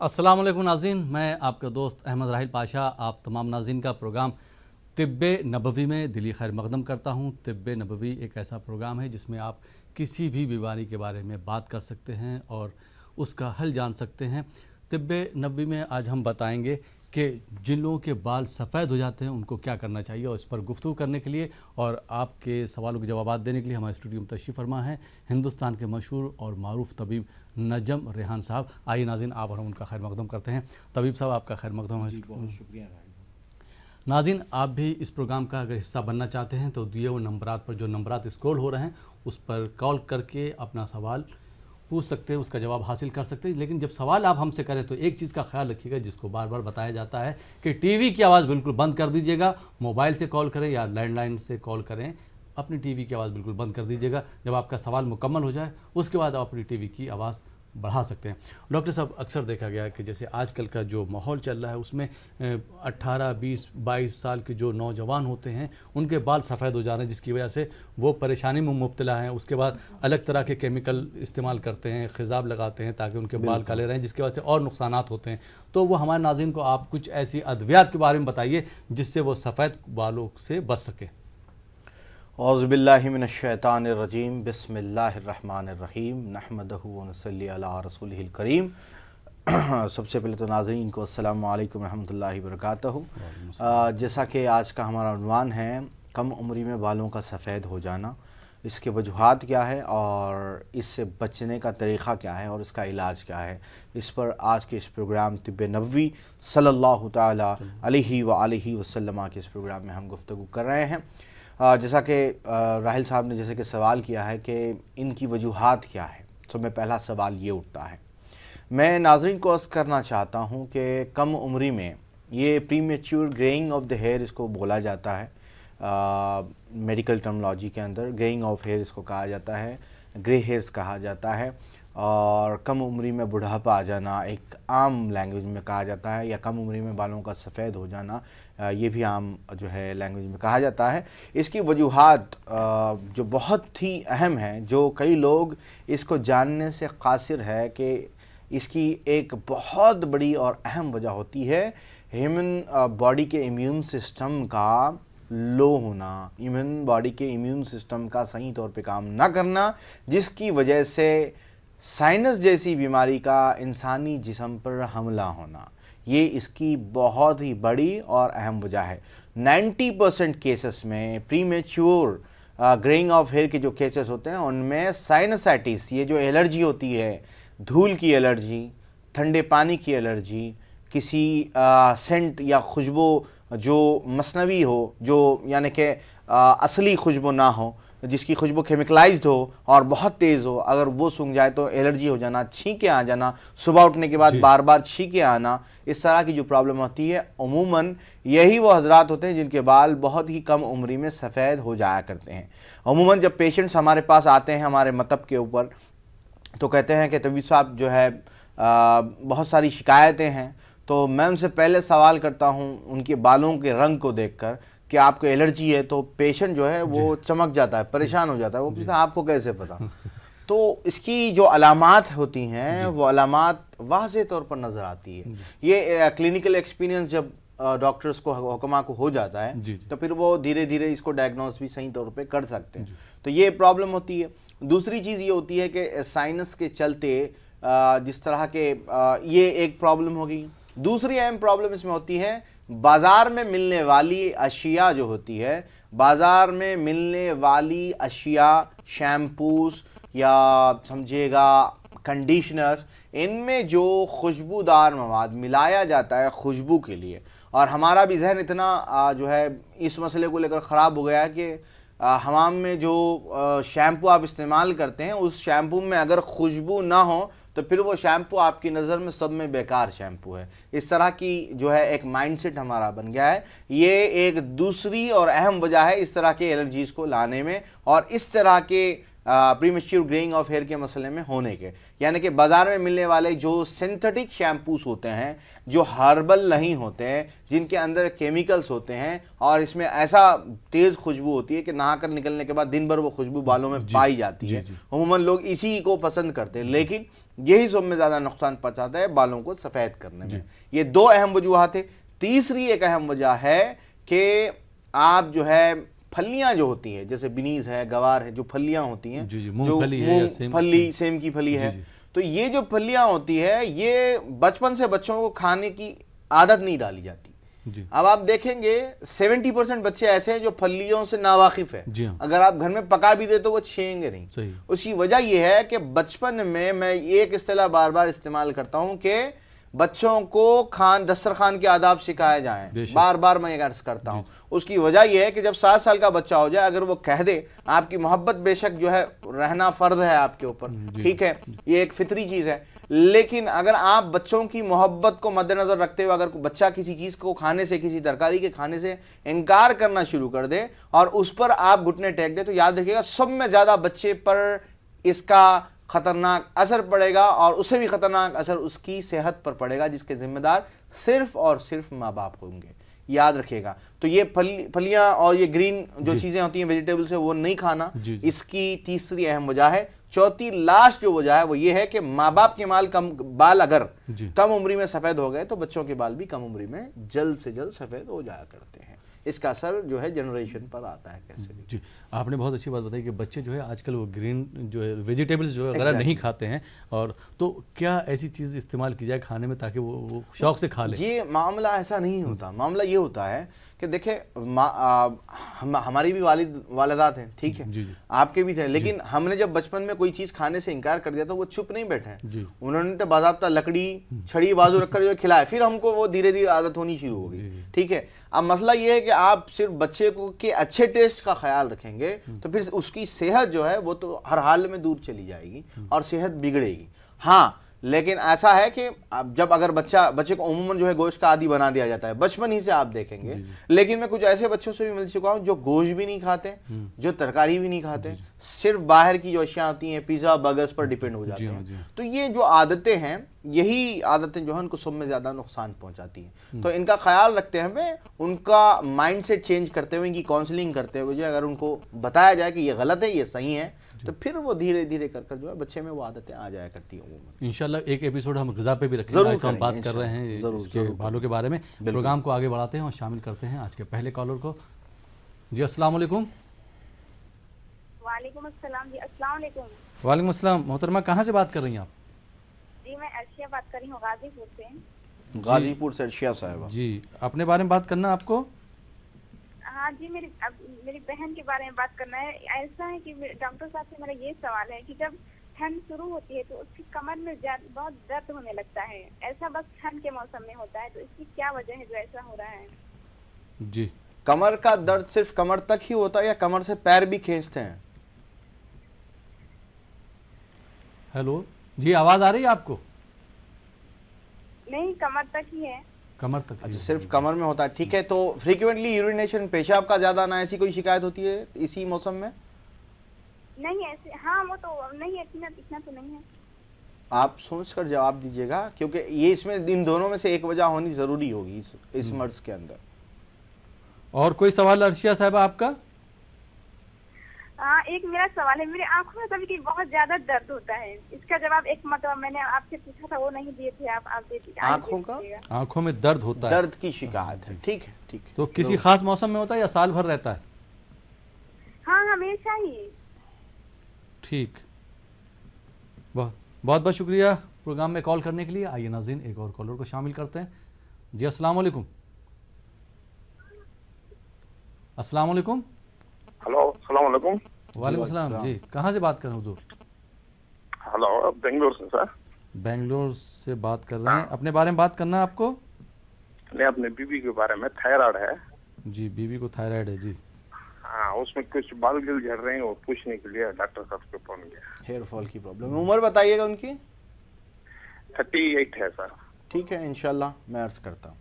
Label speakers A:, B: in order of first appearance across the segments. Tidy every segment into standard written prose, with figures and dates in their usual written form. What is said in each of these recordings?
A: अस्सलाम वालेकुम नाज़रीन, मैं आपका दोस्त अहमद राहिल पाशा आप तमाम नाज़रीन का प्रोग्राम तिब्बे नबवी में दिली खैर मकदम करता हूँ। तिब्बे नबवी एक ऐसा प्रोग्राम है जिसमें आप किसी भी बीमारी के बारे में बात कर सकते हैं और उसका हल जान सकते हैं। तिब्बे नबवी में आज हम बताएंगे कि जिन लोगों के बाल सफ़ेद हो जाते हैं उनको क्या करना चाहिए, और इस पर गुफ्तगू करने के लिए और आपके सवालों के जवाब देने के लिए हमारे स्टूडियो में तशरीफ़ फरमा है हिंदुस्तान के मशहूर और मारूफ तबीब नजम रेहान साहब। आइए नाज़रीन, आप और हम उनका खैर मकदम करते हैं। तबीब साहब, आपका खैर मकदम है।
B: बहुत शुक्रिया।
A: नाज़रीन, आप भी इस प्रोग्राम का अगर हिस्सा बनना चाहते हैं तो दिए हुए नंबरात पर, जो नंबरात स्क्रॉल हो रहे हैं, उस पर कॉल करके अपना सवाल पूछ सकते हैं, उसका जवाब हासिल कर सकते हैं। लेकिन जब सवाल आप हमसे करें तो एक चीज़ का ख्याल रखिएगा, जिसको बार बार बताया जाता है कि टीवी की आवाज़ बिल्कुल बंद कर दीजिएगा। मोबाइल से कॉल करें या लैंडलाइन से कॉल करें, अपनी टीवी की आवाज़ बिल्कुल बंद कर दीजिएगा। जब आपका सवाल मुकम्मल हो जाए उसके बाद आप अपनी टीवी की आवाज़ बढ़ा सकते हैं। डॉक्टर साहब, अक्सर देखा गया कि जैसे आजकल का जो माहौल चल रहा है उसमें 18, 20, 22 साल के जो नौजवान होते हैं उनके बाल सफ़ेद हो जा रहे हैं, जिसकी वजह से वो परेशानी में मुब्तला हैं। उसके बाद अलग तरह के केमिकल इस्तेमाल करते हैं, खिजाब लगाते हैं ताकि उनके बाल काले रहें, जिसकी वजह से और नुकसानात होते हैं। तो वो हमारे नाज़रीन को आप कुछ ऐसी अद्वियात के बारे में बताइए जिससे वो सफ़ेद बालों से बच सकें।
B: औज़ुबिल्लाहि मिनश्शैतानिर्रजीम, बिस्मिल्लाहिर्रहमानिर्रहीम, नहमदहु व नसल्ली अला रसूलिहिल करीम। सबसे पहले तो नाज़रीन को अस्सलामु अलैकुम रहमतुल्लाहि व बरकातहू। जैसा कि आज का हमारा उन्वान है, कम उम्री में बालों का सफ़ेद हो जाना, इसके वजूहात क्या है और इससे बचने का तरीक़ा क्या है और इसका इलाज क्या है, इस पर आज के इस प्रोग्राम तिब्बे नबवी सल्लल्लाहु तआला अलैहि व आलिहि वसल्लम के इस प्रोग्राम में हम गुफ्तगू कर रहे हैं। जैसा कि राहिल साहब ने जैसे कि सवाल किया है कि इनकी वजूहात क्या है, तो मैं पहला सवाल ये उठता है, मैं नाज़रीन को अर्ज़ करना चाहता हूँ कि कम उम्री में ये premature greying of the hair इसको बोला जाता है। मेडिकल टर्मिनोलॉजी के अंदर ग्रेइंग ऑफ हेयर इसको कहा जाता है, ग्रे हेयर्स कहा जाता है। और कम उम्री में बुढ़ापा आ जाना एक आम लैंग्वेज में कहा जाता है, या कम उम्री में बालों का सफ़ेद हो जाना, ये भी आम जो है लैंग्वेज में कहा जाता है। इसकी वजूहात जो बहुत ही अहम है, जो कई लोग इसको जानने से कासिर है, कि इसकी एक बहुत बड़ी और अहम वजह होती है ह्यूमन बॉडी के इम्यून सिस्टम का लो होना, ह्यूमन बॉडी के इम्यून सिस्टम का सही तौर पे काम ना करना, जिसकी वजह से साइनस जैसी बीमारी का इंसानी जिस्म पर हमला होना। ये इसकी बहुत ही बड़ी और अहम वजह है। 90% केसेस में प्रीमेच्योर ग्रेइंग ऑफ हेयर के जो केसेस होते हैं उनमें साइनसाइटिस, ये जो एलर्जी होती है, धूल की एलर्जी, ठंडे पानी की एलर्जी, किसी सेंट या खुशबू जो मसनवी हो, जो यानी कि असली खुशबू ना हो, जिसकी खुशबू केमिकलाइज्ड हो और बहुत तेज़ हो, अगर वो सूंघ जाए तो एलर्जी हो जाना, छींकें आ जाना, सुबह उठने के बाद बार बार छींकें आना, इस तरह की जो प्रॉब्लम होती है, अमूमन यही वो हजरात होते हैं जिनके बाल बहुत ही कम उम्री में सफ़ेद हो जाया करते हैं। अमूमन जब पेशेंट्स हमारे पास आते हैं हमारे मतब के ऊपर, तो कहते हैं कि तबीब साहब जो है बहुत सारी शिकायतें हैं, तो मैं उनसे पहले सवाल करता हूँ उनके बालों के रंग को देखकर कि आपको एलर्जी है, तो पेशेंट जो है वो चमक जाता है, परेशान हो जाता है, वो पूछता है आपको कैसे पता। तो इसकी जो अलामात होती हैं वो अलामात वाज़ेह तौर पर नज़र आती है। ये क्लिनिकल एक्सपीरियंस जब डॉक्टर्स को, हुक्मा को हो जाता है, तो फिर वो धीरे धीरे इसको डायग्नोस भी सही तौर पे कर सकते हैं। तो ये प्रॉब्लम होती है। दूसरी चीज़ ये होती है कि साइनस के चलते जिस तरह के ये एक प्रॉब्लम होगी। दूसरी अहम प्रॉब्लम इसमें होती है, बाज़ार में मिलने वाली अशिया जो होती है, बाज़ार में मिलने वाली अशिया, शैम्पूस या समझिएगा कंडीशनर्स, इनमें जो खुशबूदार मवाद मिलाया जाता है खुशबू के लिए, और हमारा भी जहन इतना जो है इस मसले को लेकर ख़राब हो गया है कि हमाम में जो शैम्पू आप इस्तेमाल करते हैं उस शैम्पू में अगर खुशबू ना हो तो फिर वो शैम्पू आपकी नज़र में सब में बेकार शैम्पू है। इस तरह की जो है एक माइंडसेट हमारा बन गया है। ये एक दूसरी और अहम वजह है इस तरह के एलर्जीज़ को लाने में, और इस तरह के प्रीमेच्योर ग्रेइंग ऑफ हेयर के मसले में होने के, यानी कि बाजार में मिलने वाले जो सिंथेटिक शैम्पूस होते हैं, जो हर्बल नहीं होते हैं, जिनके अंदर केमिकल्स होते हैं और इसमें ऐसा तेज़ खुशबू होती है कि नहाकर निकलने के बाद दिन भर वो खुशबू बालों में पाई जाती है। अमूमन लोग इसी को पसंद करते हैं, लेकिन यही सब में ज़्यादा नुकसान पहुंचाता है बालों को सफ़ेद करने में। ये दो अहम वजूहात है। तीसरी एक अहम वजह है कि आप जो है फलियां जो होती हैं, जैसे बिनीज है, गवार है, जो फलियां होती हैं, जो मूंगफली, सेम की फली है, तो ये जो फलियां होती है ये बचपन से बच्चों को खाने की आदत नहीं डाली जाती। अब आप देखेंगे 70% बच्चे ऐसे हैं जो फलियों से नावाकिफ है। अगर आप घर में पका भी दे तो वो छेंगे नहीं। उसकी वजह यह है कि बचपन में मैं एक इस्तेलाह बार बार इस्तेमाल करता हूं कि बच्चों को दस्तरखान के आदाब सिखाए जाएं, बार बार मैं ये अर्ज करता हूं। उसकी वजह यह है कि जब 7 साल का बच्चा हो जाए, अगर वो कह दे, आपकी मोहब्बत बेशक जो है रहना फर्ज है आपके ऊपर, ठीक है, ये एक फितरी चीज है, लेकिन अगर आप बच्चों की मोहब्बत को मद्देनजर रखते हुए अगर बच्चा किसी चीज को खाने से, किसी तरकारी के खाने से इनकार करना शुरू कर दे और उस पर आप घुटने टेक दे, तो याद रखिएगा सब में ज्यादा बच्चे पर इसका खतरनाक असर पड़ेगा और उससे भी खतरनाक असर उसकी सेहत पर पड़ेगा, जिसके जिम्मेदार सिर्फ और सिर्फ माँ बाप होंगे। याद रखिएगा। तो ये फलियां और ये ग्रीन जो चीजें होती हैं वेजिटेबल्स है, वो नहीं खाना, इसकी तीसरी अहम वजह है। चौथी लास्ट जो वजह है वो ये है कि माँ बाप के बाल अगर कम उम्र में सफेद हो गए तो बच्चों के बाल भी कम उम्र में जल्द से जल्द सफेद हो जाया करते हैं। इसका असर जो है जनरेशन पर आता है कैसे भी।
A: जी, आपने बहुत अच्छी बात बताई कि बच्चे जो है आजकल वो ग्रीन जो है वेजिटेबल्स जो है अगर नहीं खाते हैं, और तो क्या ऐसी चीज़ इस्तेमाल की जाए खाने में ताकि वो शौक से खा ले?
B: ये मामला ऐसा नहीं होता। मामला ये होता है कि देखे हमारी भी वालिदात हैं, ठीक है, आपके भी थे, लेकिन हमने जब बचपन में कोई चीज़ खाने से इनकार कर दिया तो वो चुप नहीं बैठे, उन्होंने तो बाज़ाब्ता लकड़ी छड़ी बाजू रखकर जो खिलाया, फिर हमको वो धीरे धीरे आदत होनी शुरू हो गई, ठीक है। अब मसला ये है कि आप सिर्फ बच्चे को के अच्छे टेस्ट का ख्याल रखेंगे तो फिर उसकी सेहत जो है वो तो हर हाल में दूर चली जाएगी और सेहत बिगड़ेगी। हाँ, लेकिन ऐसा है कि अब जब अगर बच्चे को उम्मन जो है गोश्त का आदी बना दिया जाता है बचपन ही से, आप देखेंगे। लेकिन मैं कुछ ऐसे बच्चों से भी मिल चुका हूं जो गोश्त भी नहीं खाते, जो तरकारी भी नहीं खाते, सिर्फ बाहर की जो अशिया होती हैं, पिज़्ज़ा बर्गर्स पर डिपेंड हो जाते हैं। तो ये जो आदतें हैं, यही आदतें जो है उनको सब में ज़्यादा नुकसान पहुंचाती हैं। तो इनका ख्याल रखते हुए, उनका माइंड सेट चेंज करते हुए, इनकी काउंसलिंग करते हुए, जो अगर उनको बताया जाए कि ये गलत है, ये सही है, तो फिर वो धीरे धीरे कर जो है बच्चे में वो आदतें आ जाया करती हैं।
A: इंशाल्लाह एक एपिसोड हम ग़िज़ा पे भी रखेंगे। आज तो हम बात कर रहे हैं इसके बालों के बारे में। प्रोग्राम को आगे बढ़ाते हैं और शामिल करते हैं आज के पहले कॉलर को। जी अस्सलाम वालेकुम।
C: वालेकुम अस्सलाम जी। अस्सलाम वालेकुम।
A: वालेकुम अस्सलाम। मोहतरमा कहाँ से बात कर रही हैं आप?
C: जी मैं अर्शिया बात कर रही हूँ गाजीपुर से।
B: गाजीपुर से अर्शिया साहिबा
A: जी, अपने बारे में बात करना आपको?
C: हाँ जी, मेरी बहन के बारे में बात करना है। ऐसा है कि डॉक्टर साहब से मेरा ये सवाल है कि जब ठंड शुरू होती है तो उसकी कमर में बहुत दर्द होने लगता है, ऐसा बस ठंड के मौसम में होता है, तो इसकी क्या वजह है जो ऐसा हो रहा है?
A: जी,
B: कमर का दर्द सिर्फ कमर तक ही होता है या कमर से पैर भी खींचते हैं?
A: हेलो जी, आवाज़ आ रही है आपको?
C: नहीं, कमर तक ही है।
A: कमर तक?
B: अच्छा, सिर्फ कमर में होता है, ठीक है। तो फ्रीक्वेंटली यूरिनेशन, पेशाब का ज़्यादा आना, ऐसी कोई शिकायत होती है इसी मौसम में?
C: नहीं ऐसे, हाँ वो तो नहीं, इतना तो नहीं है।
B: आप सोच कर जवाब दीजिएगा, क्योंकि ये इसमें इन दोनों में से एक वजह होनी ज़रूरी होगी इस मर्ज के अंदर।
A: और कोई सवाल अर्शिया साहबा आपका?
C: एक मेरा सवाल है, मेरी आंखों में कभी बहुत ज्यादा दर्द होता है, इसका जवाब एक मतलब मैंने आपसे पूछा था, वो नहीं दिए थे आप दे दीजिए।
A: आंखों में दर्द होता है,
B: दर्द की शिकायत है, ठीक है, ठीक है।
A: तो किसी खास मौसम में होता है या साल भर रहता है?
C: हाँ, हमेशा ही।
A: ठीक, बहुत बहुत शुक्रिया प्रोग्राम में कॉल करने के लिए। आइए नाज़रीन, एक और कॉलर को शामिल करते हैं। जी अस्सलाम वालेकुम। अस्सलाम वालेकुम।
D: हेलो, अस्सलाम वालेकुम।
A: वालेकुम सलाम जी, कहाँ से बात कर रहे हैं हुजूर?
D: हेलो, बेंगलोर से सर।
A: बेंगलोर से बात कर रहे हैं, अपने बारे में बात करना है आपको?
D: नहीं, अपने बीवी के बारे में। थायराइड है
A: जी, बीवी को थायराइड है जी।
D: हाँ, उसमें कुछ बाल गिल झड़ रहे हैं, वो पूछने के लिए डॉक्टर साहब के फोन किया।
B: हेयर फॉल की प्रॉब्लम। उम्र बताइएगा उनकी?
D: 38 है सर।
B: ठीक है, इंशाल्लाह मैं अर्ज करता हूँ।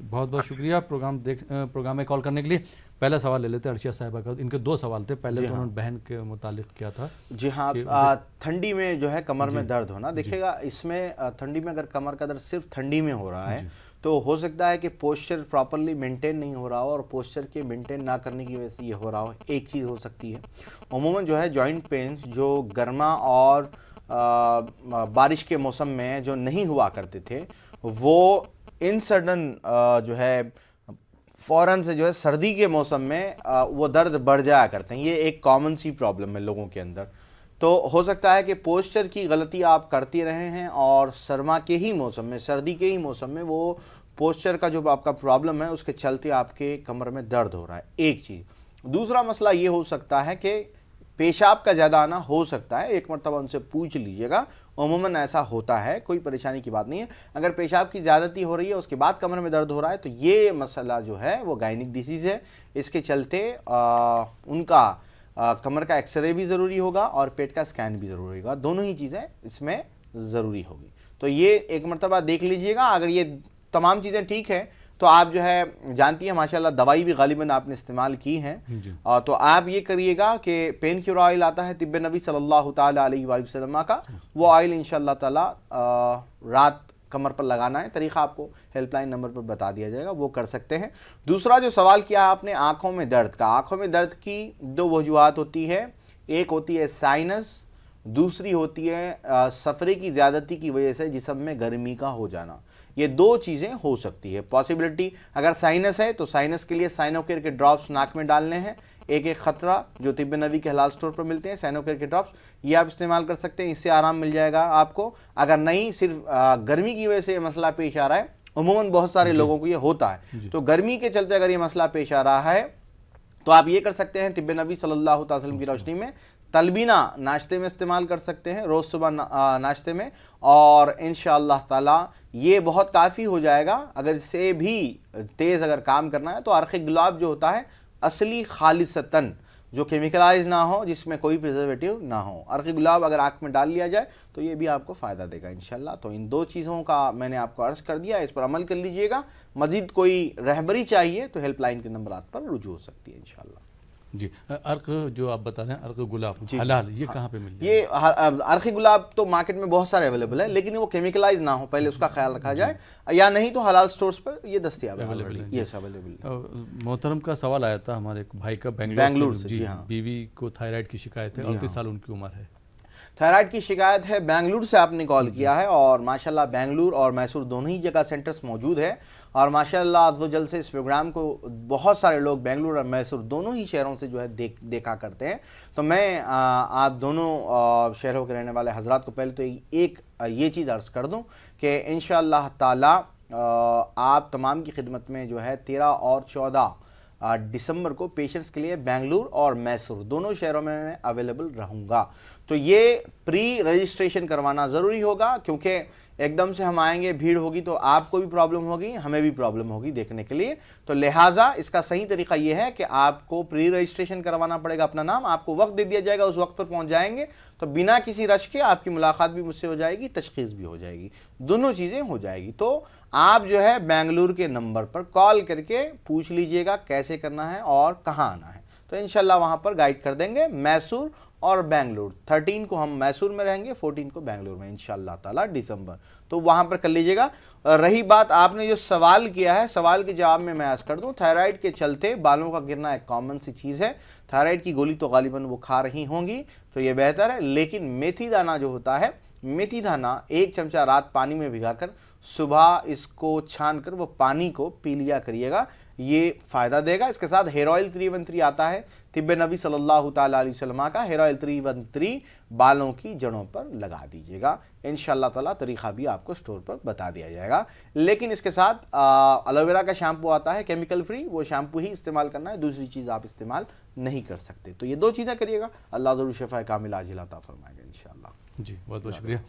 A: बहुत बहुत शुक्रिया प्रोग्राम में कॉल करने के लिए। पहला सवाल ले लेते हैं अर्शिया साहिबा का। इनके दो सवाल थे। पहले तो उन्होंने बहन के मुतालिक किया था।
B: जी हाँ, ठंडी में जो है कमर में दर्द होना, देखिएगा इसमें ठंडी में अगर कमर का दर्द सिर्फ ठंडी में हो रहा है तो हो सकता है कि पोस्चर प्रॉपरली मेंटेन नहीं हो रहा हो और पोस्चर के मेंटेन ना करने की वजह से ये हो रहा हो, एक चीज़ हो सकती है। अमूमन जो है जॉइंट पेन्स जो गर्मा और बारिश के मौसम में जो नहीं हुआ करते थे वो इन सडन जो है फ़ौरन से जो है सर्दी के मौसम में वो दर्द बढ़ जाया करते हैं। ये एक कॉमन सी प्रॉब्लम है लोगों के अंदर। तो हो सकता है कि पोस्चर की गलती आप करते रहे हैं और सरमा के ही मौसम में, सर्दी के ही मौसम में वो पोस्चर का जो आपका प्रॉब्लम है उसके चलते आपके कमर में दर्द हो रहा है, एक चीज़। दूसरा मसला ये हो सकता है कि पेशाब का ज़्यादा आना हो सकता है। एक मरतबा उनसे पूछ लीजिएगा, अमूमन ऐसा होता है, कोई परेशानी की बात नहीं है। अगर पेशाब की ज़्यादती हो रही है उसके बाद कमर में दर्द हो रहा है तो ये मसला जो है वो गायनिक डिसीज़ है। इसके चलते उनका कमर का एक्सरे भी ज़रूरी होगा और पेट का स्कैन भी ज़रूरी होगा, दोनों ही चीज़ें इसमें ज़रूरी होगी। तो ये एक मरतबा देख लीजिएगा। अगर ये तमाम चीज़ें ठीक है तो आप जो है जानती हैं माशाल्लाह दवाई भी गालिबन आपने इस्तेमाल की हैं, तो आप ये करिएगा कि पेन क्यूर ऑयल आता है तिब्बे नबी सल्लल्लाहु ताला अलैहि वसल्लम का, वो ऑयल इंशाअल्लाह ताला रात कमर पर लगाना है। तरीक़ा आपको हेल्पलाइन नंबर पर बता दिया जाएगा, वो कर सकते हैं। दूसरा जो सवाल किया आपने आँखों में दर्द का, आँखों में दर्द की दो वजूहात होती है। एक होती है साइनस, दूसरी होती है सफ़रे की ज़्यादती की वजह से जिस्म में गर्मी का हो जाना। ये दो चीज़ें हो सकती है पॉसिबिलिटी। अगर साइनस है तो साइनस के लिए साइनोकेयर के ड्रॉप्स नाक में डालने हैं, एक खतरा जो तिब्बे नबी के हलाल स्टोर पर मिलते हैं, साइनोकेयर के ड्रॉप्स, ये आप इस्तेमाल कर सकते हैं, इससे आराम मिल जाएगा आपको। अगर नहीं, सिर्फ गर्मी की वजह से ये मसला पेश आ रहा है, अमूमन बहुत सारे लोगों को ये होता है, तो गर्मी के चलते अगर ये मसला पेश आ रहा है तो आप ये कर सकते हैं तिब्बे नबी सल्लल्लाहु अलैहि वसल्लम की रोशनी में तलबीना नाश्ते में इस्तेमाल कर सकते हैं, रोज़ सुबह नाश्ते में, और इंशाअल्लाह ताला ये बहुत काफ़ी हो जाएगा। अगर इससे भी तेज़ अगर काम करना है तो अर्क़ गुलाब जो होता है असली खालिसतन, जो केमिकलाइज ना हो, जिसमें कोई प्रिजर्वेटिव ना हो, अर्क़ गुलाब अगर आँख में डाल लिया जाए तो ये भी आपको फ़ायदा देगा इंशाअल्लाह। तो इन दो चीज़ों का मैंने आपको अर्ज़ कर दिया, इस पर अमल कर लीजिएगा। मज़ीद कोई रहबरी चाहिए तो हेल्पलाइन के नंबरात पर रुजू हो सकती है इंशाअल्लाह।
A: जी, अर्क जो आप बता रहे हैं अर्क गुलाब हलाल, ये कहाँ पे मिल जाएगा?
B: ये अर्क गुलाब तो मार्केट में बहुत सारे अवेलेबल है, लेकिन वो केमिकलाइज ना हो, पहले उसका ख्याल रखा जाए, या नहीं तो हलाल स्टोर्स पर ये दस्तियाब अवेलेबल है। ये अवेलेबल।
A: मोहतरम का सवाल आया था हमारे एक भाई का बेंगलुरु से। जी हाँ, बीवी को थायराइड की शिकायत है, 38 साल उनकी उम्र है।
B: थायराइड की शिकायत है, बेंगलुरु से आपने कॉल किया है, और माशाल्लाह बेंगलुरु और मैसूर दोनों ही जगह सेंटर्स मौजूद है, और माशाल्लाह अज़्ज़ व जल से इस प्रोग्राम को बहुत सारे लोग बेंगलुरु और मैसूर दोनों ही शहरों से जो है देखा करते हैं। तो मैं आप दोनों शहरों के रहने वाले हजरात को पहले तो एक ये चीज़ अर्ज़ कर दूं कि इंशाअल्लाह ताला आप तमाम की खिदमत में जो है 13 और 14 दिसंबर को पेशेंट्स के लिए बेंगलुरु और मैसूर दोनों शहरों में मैं अवेलेबल रहूँगा। तो ये प्री रजिस्ट्रेशन करवाना ज़रूरी होगा, क्योंकि एकदम से हम आएंगे, भीड़ होगी तो आपको भी प्रॉब्लम होगी, हमें भी प्रॉब्लम होगी देखने के लिए। तो लिहाजा इसका सही तरीका ये है कि आपको प्री रजिस्ट्रेशन करवाना पड़ेगा, अपना नाम आपको वक्त दे दिया जाएगा, उस वक्त पर पहुंच जाएंगे तो बिना किसी रश के आपकी मुलाकात भी मुझसे हो जाएगी, तशखीस भी हो जाएगी, दोनों चीज़ें हो जाएगी। तो आप जो है बेंगलुरु के नंबर पर कॉल करके पूछ लीजिएगा कैसे करना है और कहाँ आना है, तो इंशाल्लाह वहाँ पर गाइड कर देंगे। मैसूर और बेंगलुरु 13 को हम मैसूर में रहेंगे, 14 को बेंगलुरु में इंशाअल्लाह ताला दिसंबर, तो वहाँ पर कर लीजिएगा। रही बात आपने जो सवाल किया है, सवाल के जवाब में मैं अर्ज़ कर दूँ, थायराइड के चलते बालों का गिरना एक कॉमन सी चीज़ है। थायराइड की गोली तो गालिबन वो खा रही होंगी तो ये बेहतर है, लेकिन मेथी दाना जो होता है, मेथी दाना 1 चमचा रात पानी में भिगाकर सुबह इसको छान कर वो पानी को पी लिया करिएगा, ये फ़ायदा देगा। इसके साथ हेयर ऑयल 313 आता है, तिब्बे नबी सल्लल्लाहु ताला अलैहि वसल्लम का हेयर ऑयल 313 बालों की जड़ों पर लगा दीजिएगा, इंशाअल्लाह ताला तरीक़ा भी आपको स्टोर पर बता दिया जाएगा। लेकिन इसके साथ एलोवेरा का शैम्पू आता है केमिकल फ्री, वो शैम्पू ही इस्तेमाल करना है, दूसरी चीज़ आप इस्तेमाल नहीं कर सकते। तो ये दो चीज़ें करिएगा, अल्लाह ज़रूर शिफ़ा कामिल आजिल अता फरमाएगा इंशाअल्लाह।
A: जी बहुत बहुत शुक्रिया।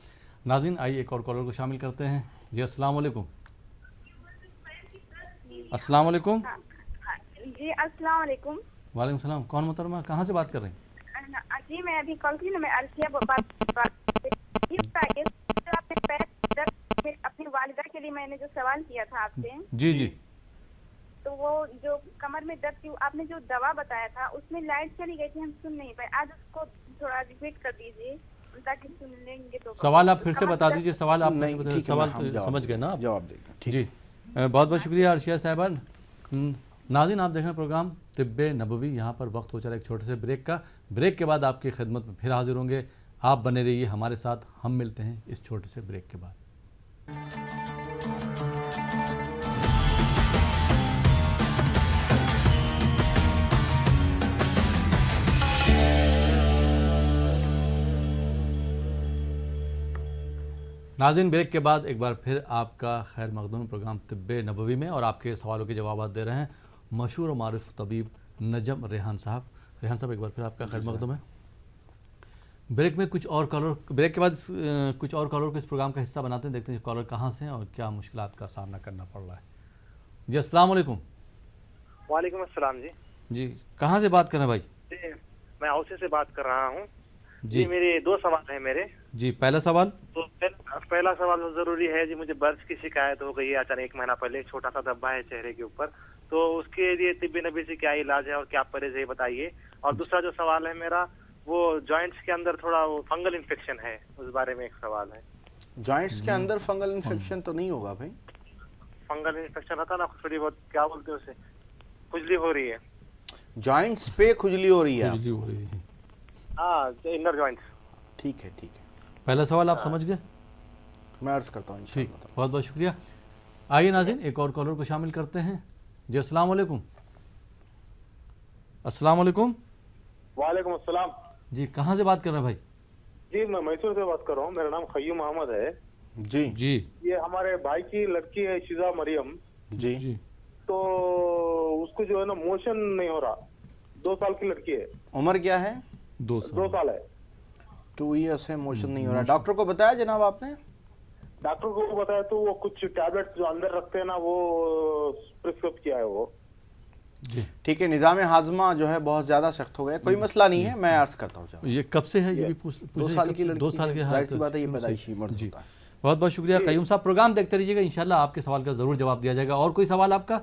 A: नाज़रीन आइए एक और कॉलर को शामिल करते हैं। जी अस्सलाम वालेकुम। अस्सलाम वालेकुम।
C: जी अस्सलाम वालेकुम।
A: वालेकुम सलाम। कौन मोहतरमा, कहाँ से बात कर रहे हैं?
C: जी मैं अभी कॉल की ना, मैं अर्शिया अपनी वालिदा के लिए मैंने जो सवाल किया था आपसे।
A: जी जी
C: जो कमर में दर्द थी, आपने जो दवा बताया था उसमें लाइट चली गई थी, हम सुन नहीं पाए। आज उसको थोड़ा रिपीट कर दीजिए ताकि सुन लेंगे तो।
A: सवाल आप फिर से
C: कमर
A: बता
C: में
A: दीजिए। सवाल आप
B: नहीं, ठीक है,
A: सवाल
B: हम जवाब
A: समझ गए ना आप?
B: जवाब देंगे, ठीक
A: जी बहुत बहुत शुक्रिया अर्शिया साहिबान। नाज़रीन, आप देख रहे हैं प्रोग्राम तिब्बे नबवी। यहाँ पर वक्त हो चला एक छोटे से ब्रेक का। ब्रेक के बाद आपकी खिदमत में फिर हाजिर होंगे। आप बने रहिए हमारे साथ। हम मिलते हैं इस छोटे से ब्रेक के बाद। नाज़रीन, ब्रेक के बाद एक बार फिर आपका खैर मकदूम प्रोग्राम तिब्बे नबवी में, और आपके सवालों के जवाब दे रहे हैं मशहूर और मारूफ तबीब नजम रेहान साहब। रेहान साहब, एक बार फिर आपका खैर मकदूम है। ब्रेक में कुछ और कॉलर, ब्रेक के बाद कुछ और कॉलर को इस प्रोग्राम का हिस्सा बनाते हैं। देखते हैं कॉलर कहाँ से हैं और क्या मुश्किलात का सामना करना पड़ रहा है। जी अस्सलाम वालेकुम।
E: वालेकुम अस्सलाम जी।
A: जी कहाँ से बात कर रहे हैं भाई?
E: जी मैं हाउसे से बात कर रहा हूँ
A: जी।
E: मेरे दो सवाल हैं मेरे।
A: जी पहला सवाल।
E: तो पहला सवाल जरूरी है जी, मुझे बर्स की शिकायत हो गई है अचानक 1 महीना पहले। छोटा सा धब्बा है चेहरे के ऊपर, तो उसके लिए तिब्बे नबी से क्या इलाज है और क्या परहेज है बताइए। और दूसरा जो सवाल है मेरा, वो जॉइंट्स के अंदर थोड़ा वो फंगल इन्फेक्शन है, उस बारे में एक सवाल है।
B: जॉइंट्स के अंदर फंगल इन्फेक्शन तो नहीं होगा भाई?
E: फंगल इन्फेक्शन होता ना, थोड़ी बहुत क्या बोलते हैं उसे, खुजली हो रही है।
B: जॉइंट्स पे खुजली हो रही है?
A: खुजली हो रही है,
E: हाँ, इनर जॉइंट्स।
B: ठीक है, ठीक है।
A: पहला सवाल आप समझ गए?
B: मैं अर्ज करता हूँ
A: ठीक, बहुत बहुत शुक्रिया। आइए नाज़रीन, एक और कॉलर को शामिल करते हैं। जी अस्सलाम वालेकुम। अस्सलाम वालेकुम।
D: वालेकुम अस्सलाम
A: जी कहाँ से बात कर रहे हैं भाई?
D: जी, मैं मैसूर से बात कर रहा हूँ। मेरा नाम खय्यूम अहमद है।
B: जी
A: जी
D: ये हमारे भाई की लड़की है शिजा मरियम।
B: जी
A: जी।
D: तो उसको जो है ना मोशन नहीं हो रहा। 2 साल की लड़की है।
B: उम्र क्या है?
A: 2
D: 2 साल है।
B: 2 ईयर्स है, मोशन नहीं हो रहा। डॉक्टर को बताया जनाब आपने?
D: डॉक्टर को बताया तो वो कुछ टैबलेट जो अंदर रखते हैं ना, वो प्रिस्क्राइब किया है वो।
A: जी।
B: ठीक है, निज़ाम हाजमा जो है बहुत ज़्यादा सख्त हो गया। कोई मसला नहीं है, मैं अर्ज करता हूँ।
A: ये कब से है ये भी पूछ
B: 2 साल की लड़की
A: 2 साल के,
B: जाहिर सी बात है, ये पैदाइशी मर्ज
A: जी।
B: होता है।
A: बहुत बहुत शुक्रिया कयूम साहब। प्रोग्राम देखते रहिएगा, इंशाल्लाह आपके सवाल का ज़रूर जवाब दिया जाएगा। और कोई सवाल आपका?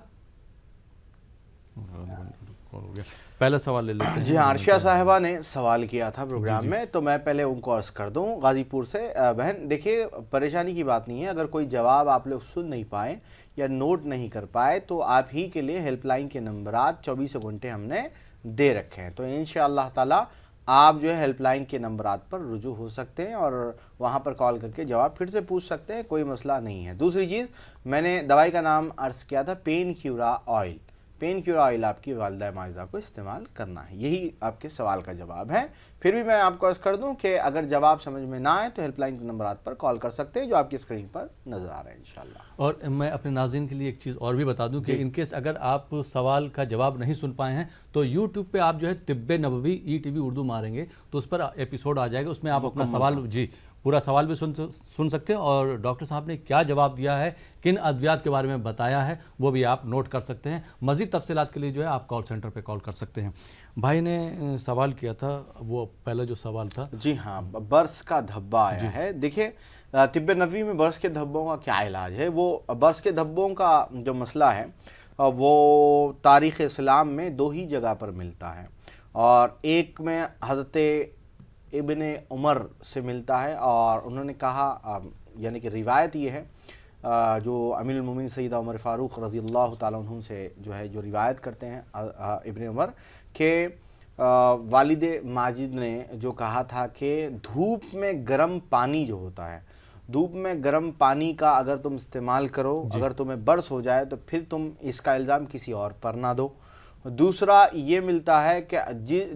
A: पहला सवाल ले लेते हैं।
B: जी हाँ, अर्शिया साहिबा ने सवाल किया था प्रोग्राम में, तो मैं पहले उनको अर्ज कर दूं गाजीपुर से। बहन देखिए, परेशानी की बात नहीं है। अगर कोई जवाब आप लोग सुन नहीं पाए या नोट नहीं कर पाए, तो आप ही के लिए हेल्पलाइन के नंबरात 24 घंटे हमने दे रखे हैं। तो इंशाअल्लाह ताला आप जो है हेल्पलाइन के नंबरात पर रुजू हो सकते हैं और वहाँ पर कॉल करके जवाब फिर से पूछ सकते हैं, कोई मसला नहीं है। दूसरी चीज़, मैंने दवाई का नाम अर्ज़ किया था पेन क्यूरा ऑयल। पेन क्यूरा ऑयल आपकी वालिदा माजिदा को इस्तेमाल करना है, यही आपके सवाल का जवाब है। फिर भी मैं आपको अर्ज़ कर दूं कि अगर जवाब समझ में ना आए तो हेल्पलाइन के नंबरात पर कॉल कर सकते हैं जो आपकी स्क्रीन पर नज़र आ रहे हैं इंशाल्लाह।
A: और मैं अपने नाज़रीन के लिए एक चीज़ और भी बता दूं कि इनकेस अगर आप सवाल का जवाब नहीं सुन पाए हैं तो यूट्यूब पे आप जो है तिब्बे नबवी ETV उर्दू मारेंगे तो उस पर एपिसोड आ जाएगा। उसमें आप अपना सवाल, जी पूरा सवाल भी सुन सकते हैं और डॉक्टर साहब ने क्या जवाब दिया है, किन अद्वियात के बारे में बताया है, वो भी आप नोट कर सकते हैं। मज़ीद तफसीलात के लिए जो है आप कॉल सेंटर पे कॉल कर सकते हैं। भाई ने सवाल किया था, वो पहला जो सवाल था।
B: जी हाँ, बर्स का धब्बा आया है। देखिए, तिब्बे नबवी में बर्स के धब्बों का क्या इलाज है। वो बर्स के धब्बों का जो मसला है वो तारीख़ इस्लाम में 2 ही जगह पर मिलता है, और एक में हज़रत इब्ने उमर से मिलता है, और उन्होंने कहा, यानी कि रिवायत ये है जो अमीरुल मोमिनीन सैयदा उमर फ़ारूक़ रज़ियल्लाहु ताला अन्हु से जो है जो रिवायत करते हैं इब्ने उमर के वालिद माजिद ने जो कहा था कि धूप में गर्म पानी जो होता है, धूप में गर्म पानी का अगर तुम इस्तेमाल करो, अगर तुम्हें बर्स हो जाए तो फिर तुम इसका इल्ज़ाम किसी और पर ना दो। दूसरा ये मिलता है कि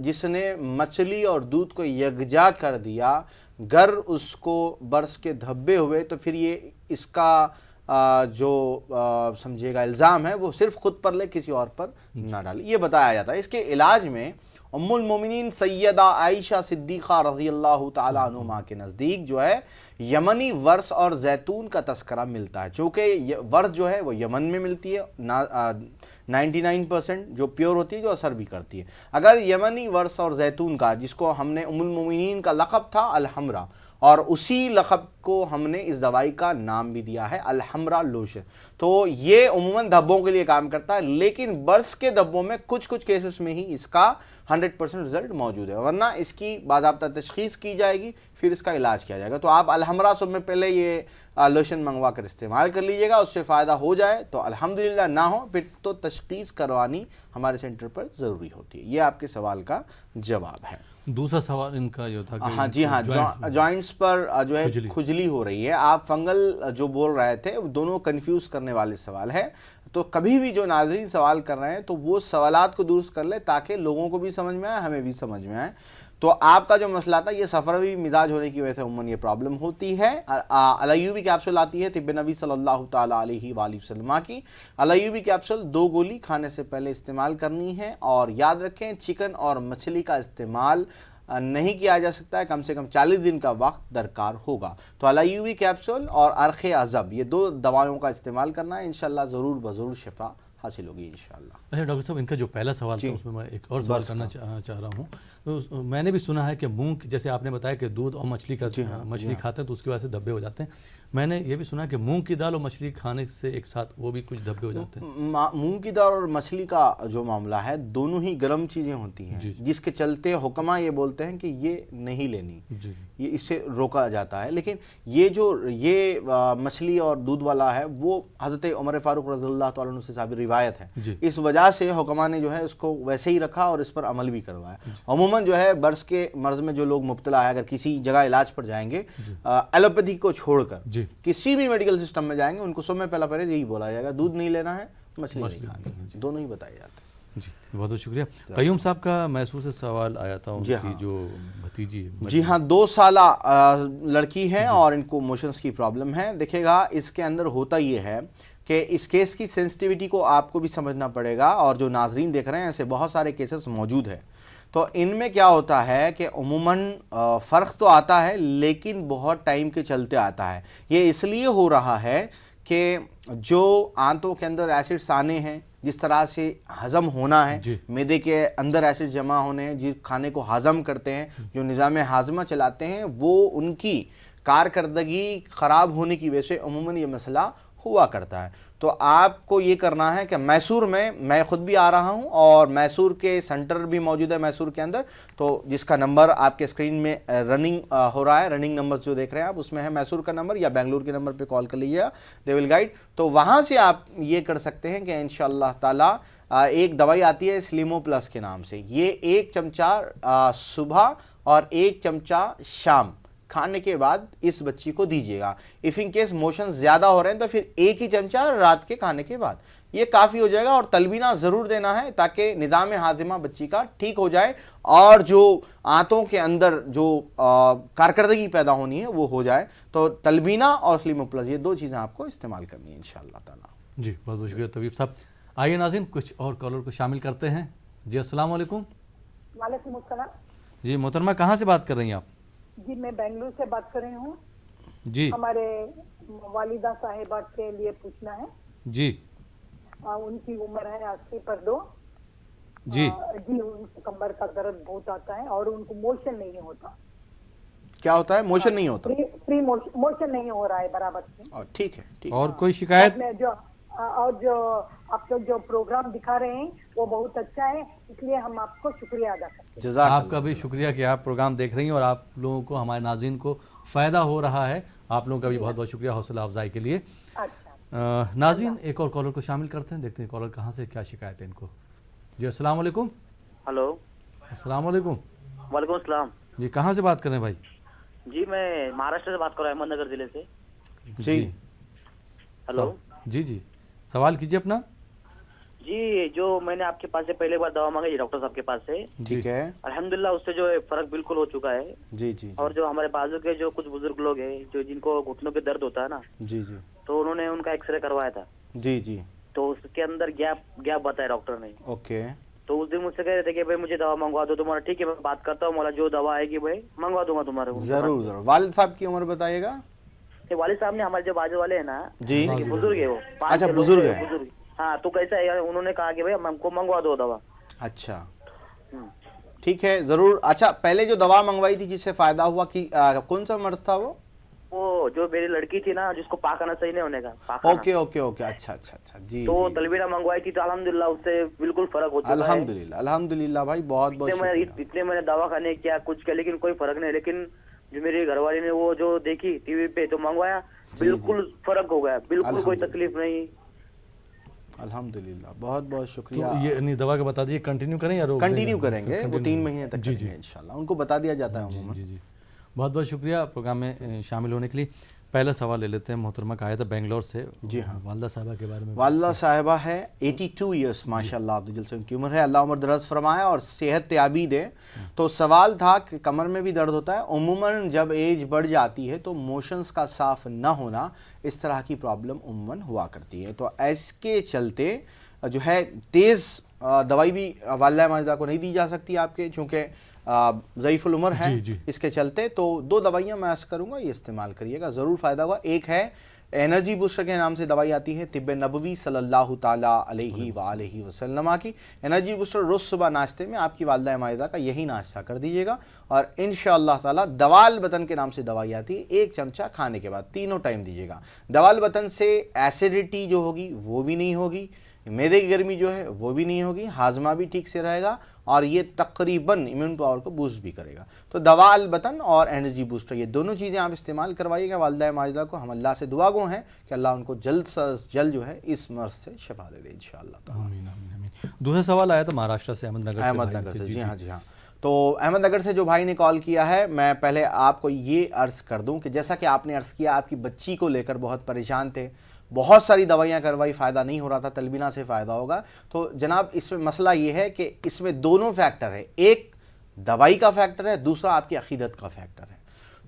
B: जिसने मछली और दूध को यकजा कर दिया, गर उसको बर्स के धब्बे हुए तो फिर ये इसका जो समझिएगा इल्ज़ाम है वो सिर्फ खुद पर ले, किसी और पर ना डाले, ये बताया जाता है। इसके इलाज में उम्मुल मोमिनीन सैयदा आयशा सिद्दीक़ा रज़ियल्लाहु ताला अन्हुमा के नज़दीक जो है यमनी वर्स और जैतून का तस्करा मिलता है। चूँकि वर्स जो है वो यमन में मिलती है, 99% जो प्योर होती है, जो असर भी करती है। अगर यमनी वर्स और जैतून का, जिसको हमने उम्मुल मोमिनीन का लक़ब था अल हमरा, और उसी लक़ब को हमने इस दवाई का नाम भी दिया है अलहमरा लोशन। तो ये उमूमन धब्बों के लिए काम करता है, लेकिन बर्स के धब्बों में कुछ कुछ केसेस में ही इसका 100% रिजल्ट मौजूद है, वरना इसकी बाज़ाब्ता तशख़ीस की जाएगी, फिर इसका इलाज किया जाएगा। तो आप अलहमरा सुबह में पहले ये लोशन मंगवा कर इस्तेमाल कर लीजिएगा, उससे फ़ायदा हो जाए तो अल्हम्दुलिल्लाह, ना हो फिर तो तशख़ीस करवानी हमारे सेंटर पर ज़रूरी होती है। ये आपके सवाल का जवाब है।
A: दूसरा सवाल इनका जो था कि
B: हाँ जी हाँ, जॉइंट्स पर जो है खुजली हो रही है। आप फंगल जो बोल रहे थे, दोनों कंफ्यूज करने वाले सवाल है। तो कभी भी जो नाज़रीन सवाल कर रहे हैं तो वो सवालात को दुरुस्त कर ले, ताकि लोगों को भी समझ में आए, हमें भी समझ में आए। तो आपका जो मसला था, ये सफ़रवी मिजाज होने की वजह से उम्मन ये प्रॉब्लम होती है। अल-अय्यूबी कैप्सूल आती है तिब्ब नबी सल्लल्लाहु तआला अलैहि वसल्लम की। अल-अय्यूबी कैप्सूल 2 गोली खाने से पहले इस्तेमाल करनी है। और याद रखें, चिकन और मछली का इस्तेमाल नहीं किया जा सकता है, कम से कम 40 दिन का वक्त दरकार होगा। तो अल-अय्यूबी कैप्सूल और अर्क़े अज़ब, ये 2 दवाओं का इस्तेमाल करना है, इंशाअल्लाह ज़रूर ब शिफा हासिल होगी इंशाअल्लाह।
A: अच्छा डॉक्टर साहब, इनका जो पहला सवाल था उसमें मैं एक और सवाल करना चाह रहा हूँ। तो मैंने भी सुना है कि मूंग, जैसे आपने बताया कि दूध और मछली का मछली खाते हैं तो उसकी वजह से धब्बे हो जाते हैं। मैंने ये भी सुना है कि मूंग की दाल और मछली खाने से एक साथ वो भी कुछ धब्बे हो जाते हैं।
B: मूंग की दाल और मछली का जो मामला है, दोनों ही गर्म चीज़ें होती हैं, जिसके चलते हुक्मा ये बोलते हैं कि ये नहीं लेनी, ये इससे रोका जाता है। लेकिन ये जो मछली और दूध वाला है, वो हज़रत उमर फ़ारूक रज़ियल्लाहु तआला अन्हु से साबित रिवायत है। इस वजह से हुक्मा ने जो है इसको वैसे ही रखा और इस पर अमल भी करवाया। अमूमन जो है बर्स के मर्ज में जो लोग मुब्तला है, अगर किसी जगह इलाज पर जाएंगे, एलोपैथी को छोड़कर किसी भी मेडिकल सिस्टम में जाएंगे, उनको सब में पहला परहेज यही बोला जाएगा, दूध नहीं लेना है, मछली नहीं खानी, दोनों ही बताए जाते हैं।
A: जी, बहुत बहुत शुक्रिया। कयूम साहब का मैसूर से सवाल आया था, उनकी जो भतीजी।
B: जी हाँ, 2 साला लड़की है और इनको मोशंस की प्रॉब्लम है। देखिएगा, इसके अंदर होता ये है कि इस केस की सेंसिटिविटी को आपको भी समझना पड़ेगा, और जो नाजरीन देख रहे हैं ऐसे बहुत सारे केसेस मौजूद हैं। तो इनमें क्या होता है कि उमूमन फ़र्क तो आता है, लेकिन बहुत टाइम के चलते आता है। ये इसलिए हो रहा है कि जो आंतों के अंदर एसिड्स आने हैं, जिस तरह से हज़म होना है, मैदे के अंदर एसिड जमा होने हैं, जिस खाने को हज़म करते हैं, जो निज़ाम हाज़मा चलाते हैं, वो उनकी कारकर्दगी ख़राब होने की वजह से उमूमन ये मसला हुआ करता है। तो आपको ये करना है कि मैसूर में मैं ख़ुद भी आ रहा हूँ और मैसूर के सेंटर भी मौजूद है मैसूर के अंदर, तो जिसका नंबर आपके स्क्रीन में रनिंग हो रहा है, रनिंग नंबर जो देख रहे हैं आप, उसमें है मैसूर का नंबर, या बेंगलुरु के नंबर पे कॉल कर लीजिएगा, दे विल गाइड। तो वहाँ से आप ये कर सकते हैं कि इंशाअल्लाह ताला एक दवाई आती है स्लीमो प्लस के नाम से। ये 1 चमचा सुबह और 1 चमचा शाम खाने के बाद इस बच्ची को दीजिएगा। इफ़ इन केस मोशन ज़्यादा हो रहे हैं तो फिर 1 ही चमचा रात के खाने के बाद, ये काफ़ी हो जाएगा। और तलबीना ज़रूर देना है, ताकि निज़ाम हाज़िमा बच्ची का ठीक हो जाए और जो आंतों के अंदर जो कारकर्दगी पैदा होनी है वो हो जाए। तो तलबीना और स्लीमोप्लस, ये 2 चीज़ें आपको इस्तेमाल करनी है इंशाअल्लाह ताला।
A: जी, बहुत बहुत शुक्रिया तबीब साहब। आइए नाज़रीन, कुछ और कॉलर को शामिल करते हैं। जी, अस्सलाम वालेकुम।
F: वालेकुम अस्सलाम।
A: जी मोहतरमा, कहाँ से बात कर रही हैं आप?
F: जी, मैं बेंगलुरु से बात कर रही हूँ।
A: जी,
F: हमारे वालिदा साहिबा के लिए पूछना है।
A: जी,
F: उनकी उम्र है 80 पर 2।
A: जी
F: जी, उनको कमर का दर्द बहुत आता है और उनको मोशन नहीं होता।
B: क्या होता है? मोशन नहीं होता,
F: फ्री मोशन नहीं हो रहा है बराबर से।
B: ठीक है, ठीक।
A: और कोई शिकायत?
F: जो आप लोग जो प्रोग्राम दिखा रहे हैं वो बहुत अच्छा है, इसलिए हम आपको शुक्रिया अदा करते हैं।
A: आपका भी शुक्रिया कि आप प्रोग्राम देख रही हैं और आप लोगों को, हमारे नाज़रीन को फ़ायदा हो रहा है। आप लोगों का भी बहुत बहुत शुक्रिया हौसला अफजाई के लिए।
F: अच्छा
A: नाज़रीन, एक और कॉलर को शामिल करते हैं, देखते हैं कॉलर कहाँ से, क्या शिकायत है इनको। जी, अस्सलाम वालेकुम।
G: हेलो।
A: अस्सलाम वालेकुम।
G: वालेकुम अस्सलाम।
A: जी, कहाँ से बात कर रहे हैं भाई?
G: जी, मैं महाराष्ट्र से बात कर रहा हूँ, अहमदनगर जिले से।
B: जी,
G: हेलो।
A: जी जी, सवाल कीजिए अपना।
G: जी, जो मैंने आपके पास से पहले बार दवा मांगी डॉक्टर साहब के पास से,
B: ठीक है,
G: अल्हम्दुलिल्लाह उससे जो है फर्क बिल्कुल हो चुका है।
B: जी जी।
G: और जो हमारे बाजू के जो कुछ बुजुर्ग लोग हैं, जो जिनको घुटनों पे दर्द होता है ना,
B: जी जी,
G: तो उन्होंने उनका एक्सरे करवाया था।
B: जी जी,
G: तो उसके अंदर गैप बताया डॉक्टर ने।
B: ओके।
G: तो उस दिन मुझसे कह रहे थे कि भाई मुझे दवा मंगवा दो तुम्हारा। ठीक है, मैं बात करता हूँ, मोला जो दवा आएगी भाई मंगवा दूंगा तुम्हारे को।
B: जरूर जरूर। वालिद साहब की उम्र बताइएगा।
G: वालिद साहब ने, हमारे जो बाजू वाले है ना
B: जी,
G: बुजुर्ग है वो।
B: अच्छा, बुजुर्ग है।
G: हाँ, तो कैसा है, उन्होंने कहा कि भाई हमको मंगवा दो दवा।
B: अच्छा, ठीक है, ज़रूर। अच्छा, पहले जो दवा मंगवाई थी जिससे फ़ायदा हुआ कि कौन सा मर्ज था
G: वो जो मेरी लड़की थी ना, जिसको पाखाना सही नहीं होने का, पाखाना।
B: ओके ओके ओके, अच्छा अच्छा अच्छा, जी
G: तो
B: जी।
G: तलबीना मंगवाई थी, तो अल्हम्दुलिल्लाह उससे बिल्कुल फर्क हो चुका है।
B: अल्हम्दुलिल्लाह अल्हम्दुलिल्लाह भाई, बहुत बहुत शुक्रिया।
G: इतने मैंने दवाखाने किया, कुछ किया, लेकिन कोई फर्क नहीं। लेकिन जो मेरी घरवाली ने वो जो देखी टीवी पे, तो मंगवाया, बिल्कुल फर्क हो गया, बिल्कुल कोई तकलीफ नहीं।
B: अल्हम्दुलिल्लाह, बहुत बहुत
A: तो
B: शुक्रिया।
A: ये नहीं, दवा का बता दीजिए, कंटिन्यू करें या रोक
B: कंटिन्यू
A: देंगे?
B: करेंगे, वो 3 महीने तक
A: जी,
B: करेंगे इंशाल्लाह, उनको बता दिया जाता है
A: जी
B: अमूमन।
A: जी जी, बहुत बहुत शुक्रिया प्रोग्राम में शामिल होने के लिए। पहला सवाल ले लेते हैं। मोहतरमा का आया था बेंगलोर से।
B: जी हाँ।
A: वालदा साहबा के बारे में।
B: वालदा साहिबा है 82 ईयर्स, माशाल्लाह अब्दुल से उनकी उम्र है, अल्लाह उम्र दराज फरमाया और सेहत याबी दे। तो सवाल था कि कमर में भी दर्द होता है, उम्मूमन जब एज बढ़ जाती है तो मोशंस का साफ न होना, इस तरह की प्रॉब्लम उम्मूमन हुआ करती है। तो इसके चलते जो है तेज़ दवाई भी वालदा माजिदा को नहीं दी जा सकती आपके, चूँकि ज़ईफ़ुल उम्र है।
A: जी।
B: इसके चलते तो 2 दवाइयाँ मैं अर्ज़ करूँगा, ये इस्तेमाल करिएगा, ज़रूर फ़ायदा होगा। एक है एनर्जी बूस्टर के नाम से दवाई आती है तिब्बे नबवी सल्लल्लाहु ताला अलैहि वालैहि वसल्लम की। एनर्जी बूस्टर रोज़ सुबह नाश्ते में आपकी वालदा माजिदा का यही नाश्ता कर दीजिएगा, और इंशाअल्लाह ताला दवाल बतन के नाम से दवाई आती है, 1 चमचा खाने के बाद तीनों टाइम दीजिएगा। दवाल बतन से एसिडिटी जो होगी वो भी नहीं होगी, मैदे की गर्मी जो है वो भी नहीं होगी, हाजमा भी ठीक से रहेगा, और ये तकरीबन इम्यून पावर को बूस्ट भी करेगा। तो दवा अल बतन और एनर्जी बूस्टर, ये दोनों चीज़ें आप इस्तेमाल करवाइएगा वालिदा माजिदा को। हम अल्लाह से दुआ गो हैं कि अल्लाह उनको जल्द से जल्द जो है इस मर्ज से शफा दे दे इंशाअल्लाह।
A: आमीन आमीन आमीन। दूसरा सवाल आया था महाराष्ट्र से, अहमदनगर से।
B: जी हाँ जी हाँ। तो अहमदनगर से जो भाई ने कॉल किया है, मैं पहले आपको ये अर्ज़ कर दूं कि जैसा कि आपने अर्ज़ किया, आपकी बच्ची को लेकर बहुत परेशान थे, बहुत सारी दवाइयाँ करवाई, फ़ायदा नहीं हो रहा था, तलबीना से फ़ायदा होगा। तो जनाब इसमें मसला ये है कि इसमें दोनों फैक्टर है, एक दवाई का फैक्टर है, दूसरा आपकी अक़ीदत का फैक्टर है।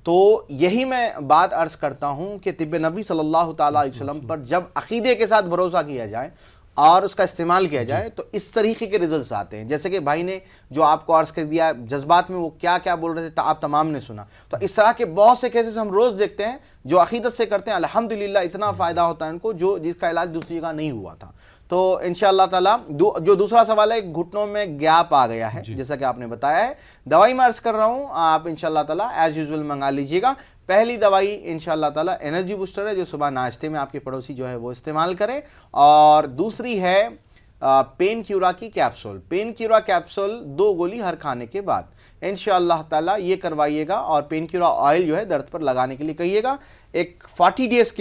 B: तो यही मैं बात अर्ज़ करता हूँ कि तिब्बे नबी सल्लल्लाहु ताला अलैहि वसल्लम पर जब अक़ीदे के साथ भरोसा किया जाए और उसका इस्तेमाल किया जाए तो इस तरीके के रिजल्ट्स आते हैं। जैसे कि भाई ने जो आपको अर्ज़ कर दिया, जज्बात में वो क्या क्या बोल रहे थे आप तमाम ने सुना। तो इस तरह के बहुत से केसेस हम रोज़ देखते हैं जो अक़ीदत से करते हैं, अल्हम्दुलिल्लाह इतना फ़ायदा होता है उनको जो जिसका इलाज दूसरी जगह नहीं हुआ था। तो इंशाअल्लाह ताला जो दूसरा सवाल है, घुटनों में गैप आ गया है, जैसा कि आपने बताया है, दवाई मैं अर्ज़ कर रहा हूँ, आप इंशाअल्लाह ताला एज़ यूजुअल मंगा लीजिएगा। पहली दवाई इंशाअल्लाह ताला एनर्जी बूस्टर है, जो सुबह नाश्ते में आपके पड़ोसी जो है वो इस्तेमाल करें, और दूसरी है पेन क्यूरा की कैप्सूल। पेन क्यूरा कैप्सूल 2 गोली हर खाने के बाद इंशाअल्लाह ताला ये करवाइएगा, और पेन क्यूरा ऑयल जो है दर्द पर लगाने के लिए कहिएगा। एक 40 डेज़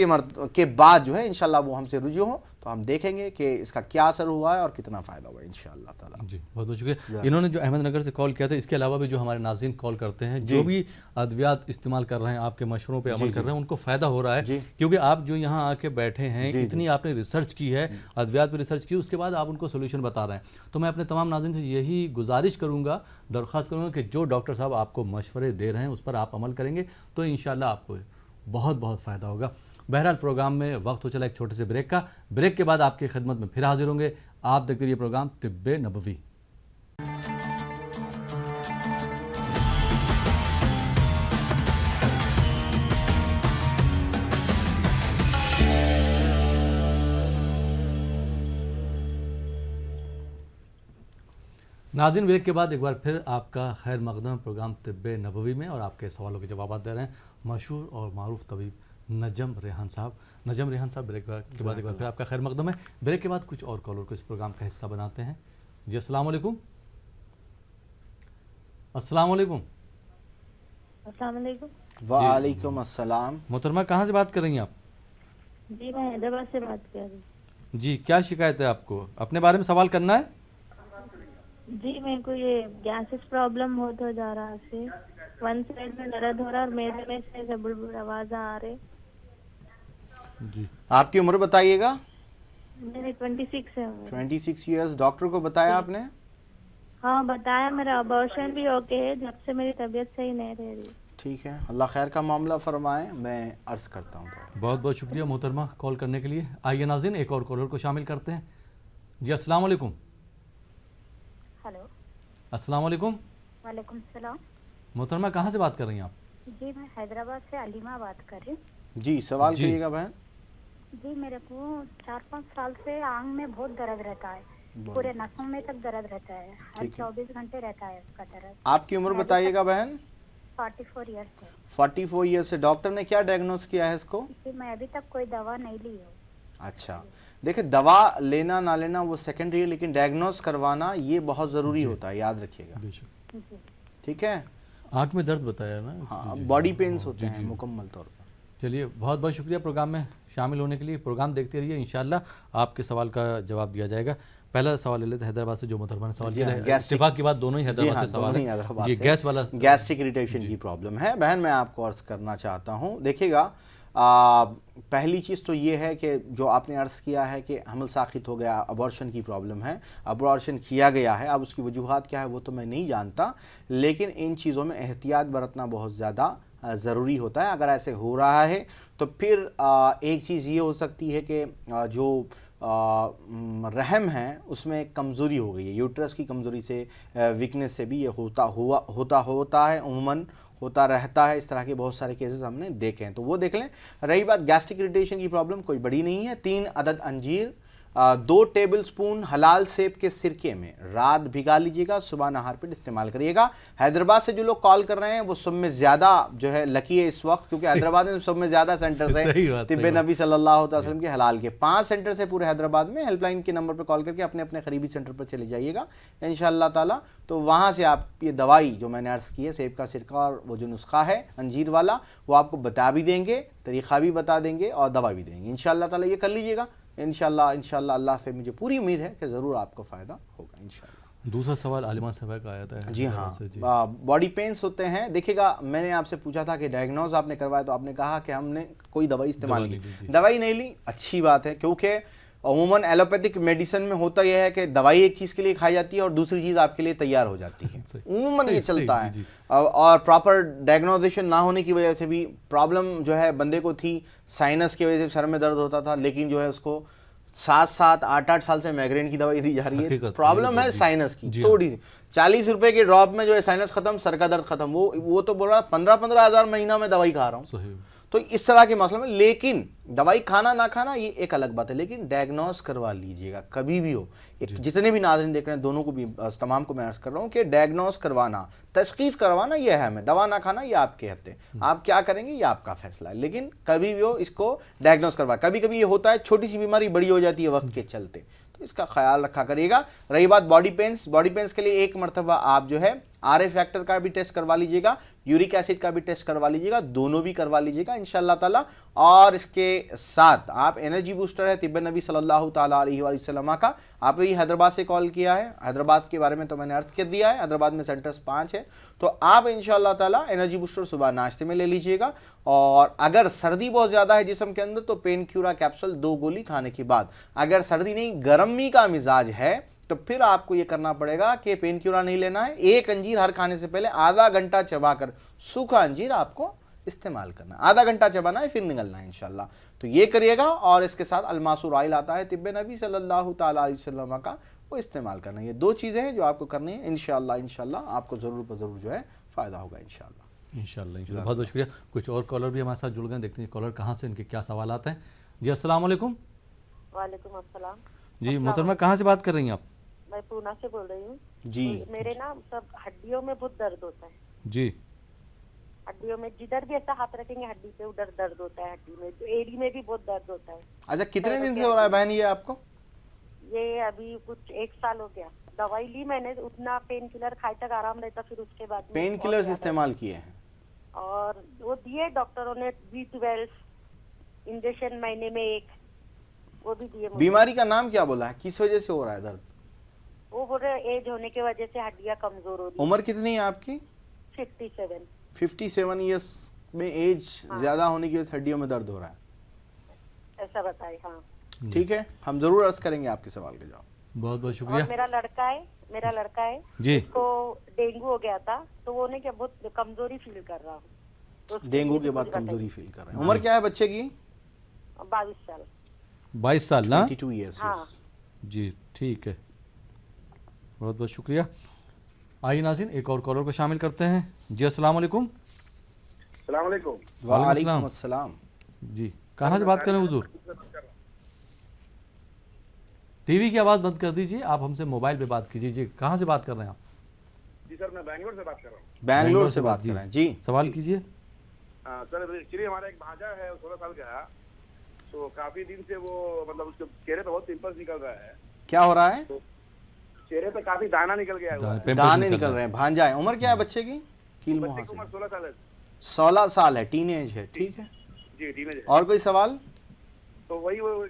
B: के बाद जो है इंशाअल्लाह वो हमसे रुजू हो, तो हम देखेंगे कि इसका क्या असर हुआ है और कितना फ़ायदा हुआ इंशाअल्लाह ताला।
A: जी, बहुत बहुत शुक्रिया। इन्होंने जो अहमदनगर से कॉल किया था, इसके अलावा भी जो हमारे नाज़रीन कॉल करते हैं, जो भी अद्वियात इस्तेमाल कर रहे हैं, आपके मशवरों पे अमल कर रहे हैं, उनको फ़ायदा हो रहा है, क्योंकि आप जो यहाँ आके बैठे हैं, इतनी आपने रिसर्च की है, अद्वियात पर रिसर्च की, उसके बाद आप उनको सोल्यूशन बता रहे हैं। तो मैं अपने तमाम नाज़रीन से यही गुजारिश करूँगा, दरख्वास्त करूँगा कि जो डॉक्टर साहब आपको मशवरे दे रहे हैं उस पर आप अमल करेंगे तो इंशाअल्लाह आपको बहुत बहुत फ़ायदा होगा। बहरहाल प्रोग्राम में वक्त हो चला एक छोटे से ब्रेक का। ब्रेक के बाद आपकी खिदमत में फिर हाजिर होंगे। आप देखते रहिए प्रोग्राम तिब्बे नबवी। नाज़रीन, ब्रेक के बाद एक बार फिर आपका खैर मकदम प्रोग्राम तिब्बे नबवी में, और आपके सवालों के जवाब दे रहे हैं मशहूर और मारूफ तबीब नजम रेहान साहब। नजम रेहान साहब, ब्रेक के बाद एक बार फिर आपका खैर मकदम है। ब्रेक के बाद कुछ और कॉलर को इस प्रोग्राम का हिस्सा बनाते हैं। जी अस्सलाम वालेकुम। अस्सलाम वालेकुम।
B: वालेकुम अस्सलाम।
A: मोहतरमा कहाँ से बात कर रही हैं आप?
H: जी मैं हैदराबाद से बात कर रही हूँ।
A: जी, क्या शिकायत है आपको? अपने बारे में सवाल करना है?
H: जी मेरे को ये गैसेस प्रॉब्लम होता जा रहा है, वन साइड में दर्द हो रहा है और मेरे में से बुलबुल आवाज आ रही।
B: जी, आपकी उम्र बताइएगा।
H: मेरी 26 है।
B: 26 ईयर्स। डॉक्टर को बताया आपने?
H: हाँ बताया, मेरा अबॉर्शन भी ओके है, जब से मेरी तबीयत सही नहीं रह रही।
B: ठीक है, अल्लाह खैर का मामला फरमाए, मैं अर्ज़ करता हूँ।
A: बहुत बहुत शुक्रिया मोहतरमा कॉल करने के लिए। आइए नाज़रीन, एक और कॉलर को शामिल करते हैं। जी अस्सलाम वालेकुम।
C: हेलो।
H: अस्सलाम वालेकुम।
C: वालेकुम सलाम।
A: मोहतरमा कहाँ से बात कर रही हैं आप?
C: जी मैं हैदराबाद से अलीमा बात कर रही हूँ।
B: जी सवाल करिएगा बहन।
C: जी मेरे को 4-5 साल से आंग में बहुत दर्द रहता है,
I: पूरे नसों में तक दर्द रहता है, हर 24 घंटे रहता है उसका दर्द।
B: आपकी उम्र बताइएगा बहन?
I: 44 ईयर्स है।
B: 44 ईयर्स से डॉक्टर ने क्या डायग्नोस किया है इसको?
I: मैं अभी तक कोई दवा नहीं ली हूँ।
B: अच्छा, देखिए दवा लेना ना लेना वो सेकेंडरी है, लेकिन डायग्नोस करवाना ये बहुत ज़रूरी होता है, याद रखिएगा। ठीक है।
A: आँख में दर्द बताया ना?
B: हाँ, बॉडी पेन्स होते हैं मुकम्मल तौर पर।
A: चलिए, बहुत बहुत शुक्रिया प्रोग्राम में शामिल होने के लिए। प्रोग्राम देखते रहिए, इंशाल्लाह आपके सवाल का जवाब दिया जाएगा। पहला सवाल ले लेते हैं हैदराबाद से, जो मोहतरमा ने सवाल किया है। इत्तेफाक की बात, दोनों ही हैदराबाद से सवाल है जी। गैस वाला,
B: गैस्ट्रिक इरिटेशन की प्रॉब्लम है बहन, मैं आपको अर्ज करना चाहता हूँ। देखिएगा, पहली चीज़ तो ये है कि जो आपने अर्ज़ किया है कि हमल साक़ित हो गया, अबॉर्शन की प्रॉब्लम है, अबॉर्शन किया गया है। अब उसकी वजूहात क्या है वो तो मैं नहीं जानता, लेकिन इन चीज़ों में एहतियात बरतना बहुत ज़्यादा ज़रूरी होता है। अगर ऐसे हो रहा है तो फिर एक चीज़ ये हो सकती है कि जो रहम है उसमें कमज़ोरी हो गई है, यूट्रस की कमज़ोरी से, वीकनेस से भी ये होता है, उम्मन होता रहता है। इस तरह के बहुत सारे केसेस हमने देखे हैं, तो वो देख लें। रही बात गैस्ट्रिक इरिटेशन की प्रॉब्लम, कोई बड़ी नहीं है। 3 अदद अंजीर 2 टेबलस्पून हलाल सेब के सिरके में रात भिगा लीजिएगा, सुबह नहार पर इस्तेमाल करिएगा। हैदराबाद से जो लोग कॉल कर रहे हैं वो सब में ज़्यादा जो है लकी है इस वक्त, क्योंकि हैदराबाद में सब में ज़्यादा सेंटर्स हैं तिब्बे नबी सल्लल्लाहु अलैहि वसल्लम के हलाल के। 5 सेंटर से पूरे हैदराबाद में। हेल्पलाइन के नंबर पर कॉल करके अपने अपने करीबी सेंटर पर चले जाइएगा इंशाअल्लाह ताला। तो वहाँ से आप ये दवाई जो मैंने अर्ज़ की है, सेब का सिरका और वो जो नुस्खा है अंजीर वाला, वो आपको बता भी देंगे, तरीक़ा भी बता देंगे और दवा भी देंगे इंशाअल्लाह ताला। ये कर लीजिएगा इंशाअल्लाह। अल्लाह से मुझे पूरी उम्मीद है कि ज़रूर आपको फ़ायदा होगा इंशाअल्लाह।
A: दूसरा सवाल आलिमा साहब का आया था।
B: जी हाँ, बॉडी पेन्स होते हैं। देखिएगा, मैंने आपसे पूछा था कि डायग्नोज आपने करवाया, तो आपने कहा कि हमने कोई दवाई इस्तेमाल नहीं की। दवाई नहीं ली, अच्छी बात है, क्योंकि अमूमन एलोपैथिक मेडिसिन में होता यह है कि दवाई एक चीज़ के लिए खाई जाती है और दूसरी चीज़ आपके लिए तैयार हो जाती है। अमूमन ये चलता है। और प्रॉपर डायग्नोजेशन ना होने की वजह से भी प्रॉब्लम जो है बंदे को थी, साइनस की वजह से सर में दर्द होता था, लेकिन जो है उसको 7-7, 8-8 साल से माइग्रेन की दवाई दी जा रही है। प्रॉब्लम है साइनस की थोड़ी सी, 40 रुपए के ड्रॉप में जो है साइनस खत्म, सर का दर्द खत्म। वो तो बोल रहा 15-15 हज़ार महीना में दवाई खा रहा हूँ। तो इस तरह के मसले में, लेकिन दवाई खाना ना खाना ये एक अलग बात है, लेकिन डायग्नोस करवा लीजिएगा कभी भी हो। जितने भी नाज़रीन देख रहे हैं, दोनों को भी, तमाम को मैं अर्ज़ कर रहा हूँ कि डायग्नोस करवाना, तशख़ीस करवाना ये है हमें, दवा ना खाना ये आपके हत्ते हैं। आप क्या करेंगे ये आपका फैसला है, लेकिन कभी भी हो इसको डायग्नोस करवा। कभी कभी ये होता है छोटी सी बीमारी बड़ी हो जाती है वक्त के चलते, तो इसका ख्याल रखा करिएगा। रही बात बॉडी पेन्स के लिए एक मरतबा आप जो है RA फैक्टर का भी टेस्ट करवा लीजिएगा, यूरिक एसिड का भी टेस्ट करवा लीजिएगा, दोनों भी करवा लीजिएगा इंशाअल्लाह ताला। और इसके साथ आप एनर्जी बूस्टर है तिब्बे नबी सल्लल्लाहु ताला अलैहि वसल्लम का, आपने हैदराबाद से कॉल किया है। हैदराबाद के बारे में तो मैंने अर्ज कर दिया है, हैदराबाद में सेंटर्स 5 है, तो आप इंशाअल्लाह ताला एनर्जी बूस्टर सुबह नाश्ते में ले लीजिएगा। और अगर सर्दी बहुत ज़्यादा है जिस्म के अंदर, तो पेन क्यूरा कैप्सूल 2 गोली खाने के बाद। अगर सर्दी नहीं, गर्मी का मिजाज है, तो फिर आपको ये करना पड़ेगा कि पेन क्यूरा नहीं लेना है। 1 अंजीर हर खाने से पहले आधा घंटा चबाकर, सूखा अंजीर आपको इस्तेमाल करना है, आधा घंटा चबाना है, फिर निगलना है इंशाल्लाह। तो ये करिएगा। और इसके साथ अलमासूर ऑयल आता है तिब्बे नबी सल्लल्लाहु ताला अलैहि वसल्लम का, वो इस्तेमाल करना है। ये 2 चीज़ें हैं जो आपको करनी है इंशाल्लाह आपको ज़रूर जो है फ़ायदा होगा इंशाल्लाह।
A: बहुत बहुत शुक्रिया। कुछ और कॉलर भी हमारे साथ जुड़ गए, देखते हैं कॉलर कहाँ से, इनके क्या सवाल आते हैं। जी अस्सलाम वालेकुम।
J: वालेकुम अस्सलाम।
A: जी मोहतरमा, कहाँ से बात कर रही हैं आप?
J: मैं पूना से बोल रही हूँ
B: जी।
J: तो मेरे ना सब हड्डियों में बहुत दर्द होता है
A: जी।
J: हड्डियों में जिधर भी ऐसा हाथ रखेंगे हड्डी पे उधर दर्द होता है, हड्डी में जो एड़ी में भी बहुत दर्द होता है।
B: अच्छा, कितने दिन से हो रहा है बहन ये आपको?
J: ये अभी कुछ 1 साल हो गया। दवाई ली मैंने, उतना पेन किलर खाए तक आराम रहता, फिर उसके बाद
B: पेन किलर्स इस्तेमाल किए हैं
J: और वो दिए डॉक्टरों ने B12 इंजेक्शन महीने में 1, वो भी दिए।
B: बीमारी का नाम क्या बोला है, किस वजह से हो रहा है दर्द?
J: वो बोल रहे एज होने की वजह से हड्डियां कमजोर हो रही।
B: उम्र कितनी है आपकी?
J: 57।
B: 57 ईयर्स में एज ज्यादा होने की वजह से हड्डियों में दर्द हो रहा है,
J: ऐसा बताए। हाँ
B: ठीक है, हम जरूर अर्ज करेंगे आपके सवाल का जवाब।
A: बहुत बहुत शुक्रिया।
J: और मेरा लड़का है
A: जी,
J: उसको डेंगू हो गया था, तो वो ने क्या बहुत कमजोरी फील कर रहा हूँ। तो
B: डेंगू के बाद कमजोरी फील कर रहे हैं। उम्र क्या है बच्चे की?
J: 22 साल।
A: 22 साल ना?
B: 22 ईयर्स।
J: हाँ।
A: जी ठीक है, बहुत बहुत शुक्रिया। आइए नाज़रीन, एक और कॉलर को शामिल करते हैं। जी अस्सलाम वालेकुम।
B: वालेकुम अस्सलाम।
A: जी, कहाँ से बात कर रहे हैं हुजूर? टीवी की आवाज़ बंद कर दीजिए, आप हमसे मोबाइल पे बात कीजिए। जी, कहाँ से बात कर रहे हैं आप?
K: जी सर, मैं बैंगलोर से बात कर रहा हूँ।
B: बैंगलोर से बात कर रहे हैं जी,
A: सवाल कीजिए।
K: सर एक्चुअली हमारा एक भांजा है, 16 साल का है, तो काफी दिन से वो मतलब उसके चेहरे पे बहुत पिंपल्स निकल रहा है।
B: क्या हो रहा है?
K: तो चेहरे पे काफी दाना निकल गया है।
B: दाने निकल रहे हैं, भांजा है। उम्र क्या है बच्चे की? कील मुहासे।
K: 16 साल है।
B: 16 साल है, टीनेज है, ठीक है
K: जी, टीनेज है।
B: और कोई सवाल?
K: तो वही वो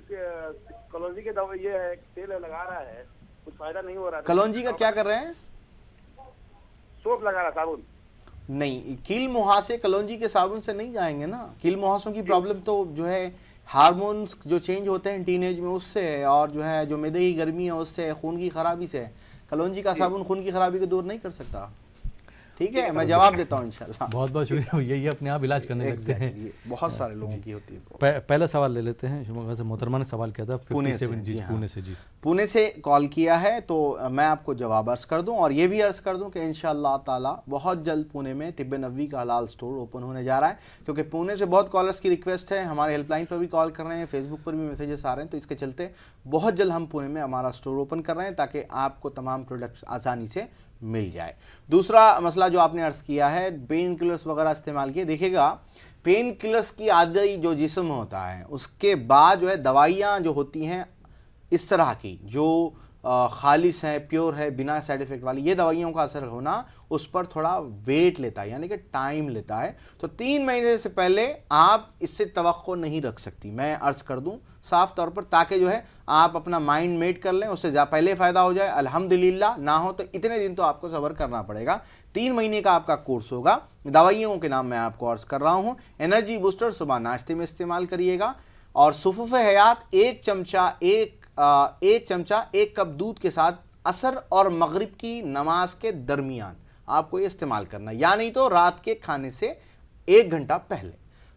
K: कलौंजी के दवा ये है, तेल लगा रहा है, कुछ फायदा नहीं हो रहा है।
B: कलौंजी का क्या कर रहे हैं?
K: सोप लगा रहा, साबुन
B: नहीं, कील मुहासे कलौंजी के साबुन से नहीं जाएंगे ना। कील मुहासों की प्रॉब्लम तो जो है हार्मोन्स जो चेंज होते हैं टीनेज में उससे है, और जो है जो मैदे की गर्मी है उससे है, खून की खराबी से है। कलौंजी का साबुन खून की खराबी को दूर नहीं कर सकता। ठीक है, मैं जवाब देता हूँ इंशाल्लाह।
A: बहुत बहुत शुक्रिया भैया, ये अपने आप इलाज करने लगते हैं।
B: बहुत सारे लोगों की होती है।
A: पहला सवाल ले लेते हैं। शिवमोगा से मोहतरमा ने सवाल किया था,
B: पुणे से।
A: जी, पुणे से। जी,
B: पुणे से कॉल किया है, तो मैं आपको जवाब अर्ज कर दूं और ये भी अर्ज कर दूं कि इंशाअल्लाह ताला बहुत जल्द पुणे में तिब्बे नबवी का हलाल स्टोर ओपन होने जा रहा है। क्योंकि पुणे से बहुत कॉलर्स की रिक्वेस्ट है, हमारे हेल्पलाइन पर भी कॉल कर रहे हैं, फेसबुक पर भी मैसेजेस आ रहे हैं, तो इसके चलते बहुत जल्द हम पुणे में हमारा स्टोर ओपन कर रहे हैं ताकि आपको तमाम प्रोडक्ट्स आसानी से मिल जाए। दूसरा मसला जो आपने अर्ज किया है, पेन किलर्स वगैरह इस्तेमाल किए, देखिएगा पेन किलर्स की आदि जो जिस्म होता है उसके बाद जो है दवाइयाँ जो होती हैं इस तरह की जो खालिस है, प्योर है, बिना साइड इफ़ेक्ट वाली, ये दवाइयों का असर होना उस पर थोड़ा वेट लेता है, यानी कि टाइम लेता है। तो 3 महीने से पहले आप इससे तवक्को नहीं रख सकती, मैं अर्ज़ कर दूं साफ तौर पर, ताकि जो है आप अपना माइंड मेड कर लें, उससे पहले फ़ायदा हो जाए अल्हम्दुलिल्लाह, ना हो तो इतने दिन तो आपको सब्र करना पड़ेगा। 3 महीने का आपका कोर्स होगा। दवाइयों के नाम मैं आपको अर्ज़ कर रहा हूँ। एनर्जी बूस्टर सुबह नाश्ते में इस्तेमाल करिएगा, और सुफ़ूफ़ हयात 1 चमचा 1 कप दूध के साथ असर और मगरिब की नमाज के दरमियान आपको ये इस्तेमाल करना है, या नहीं तो रात के खाने से 1 घंटा पहले।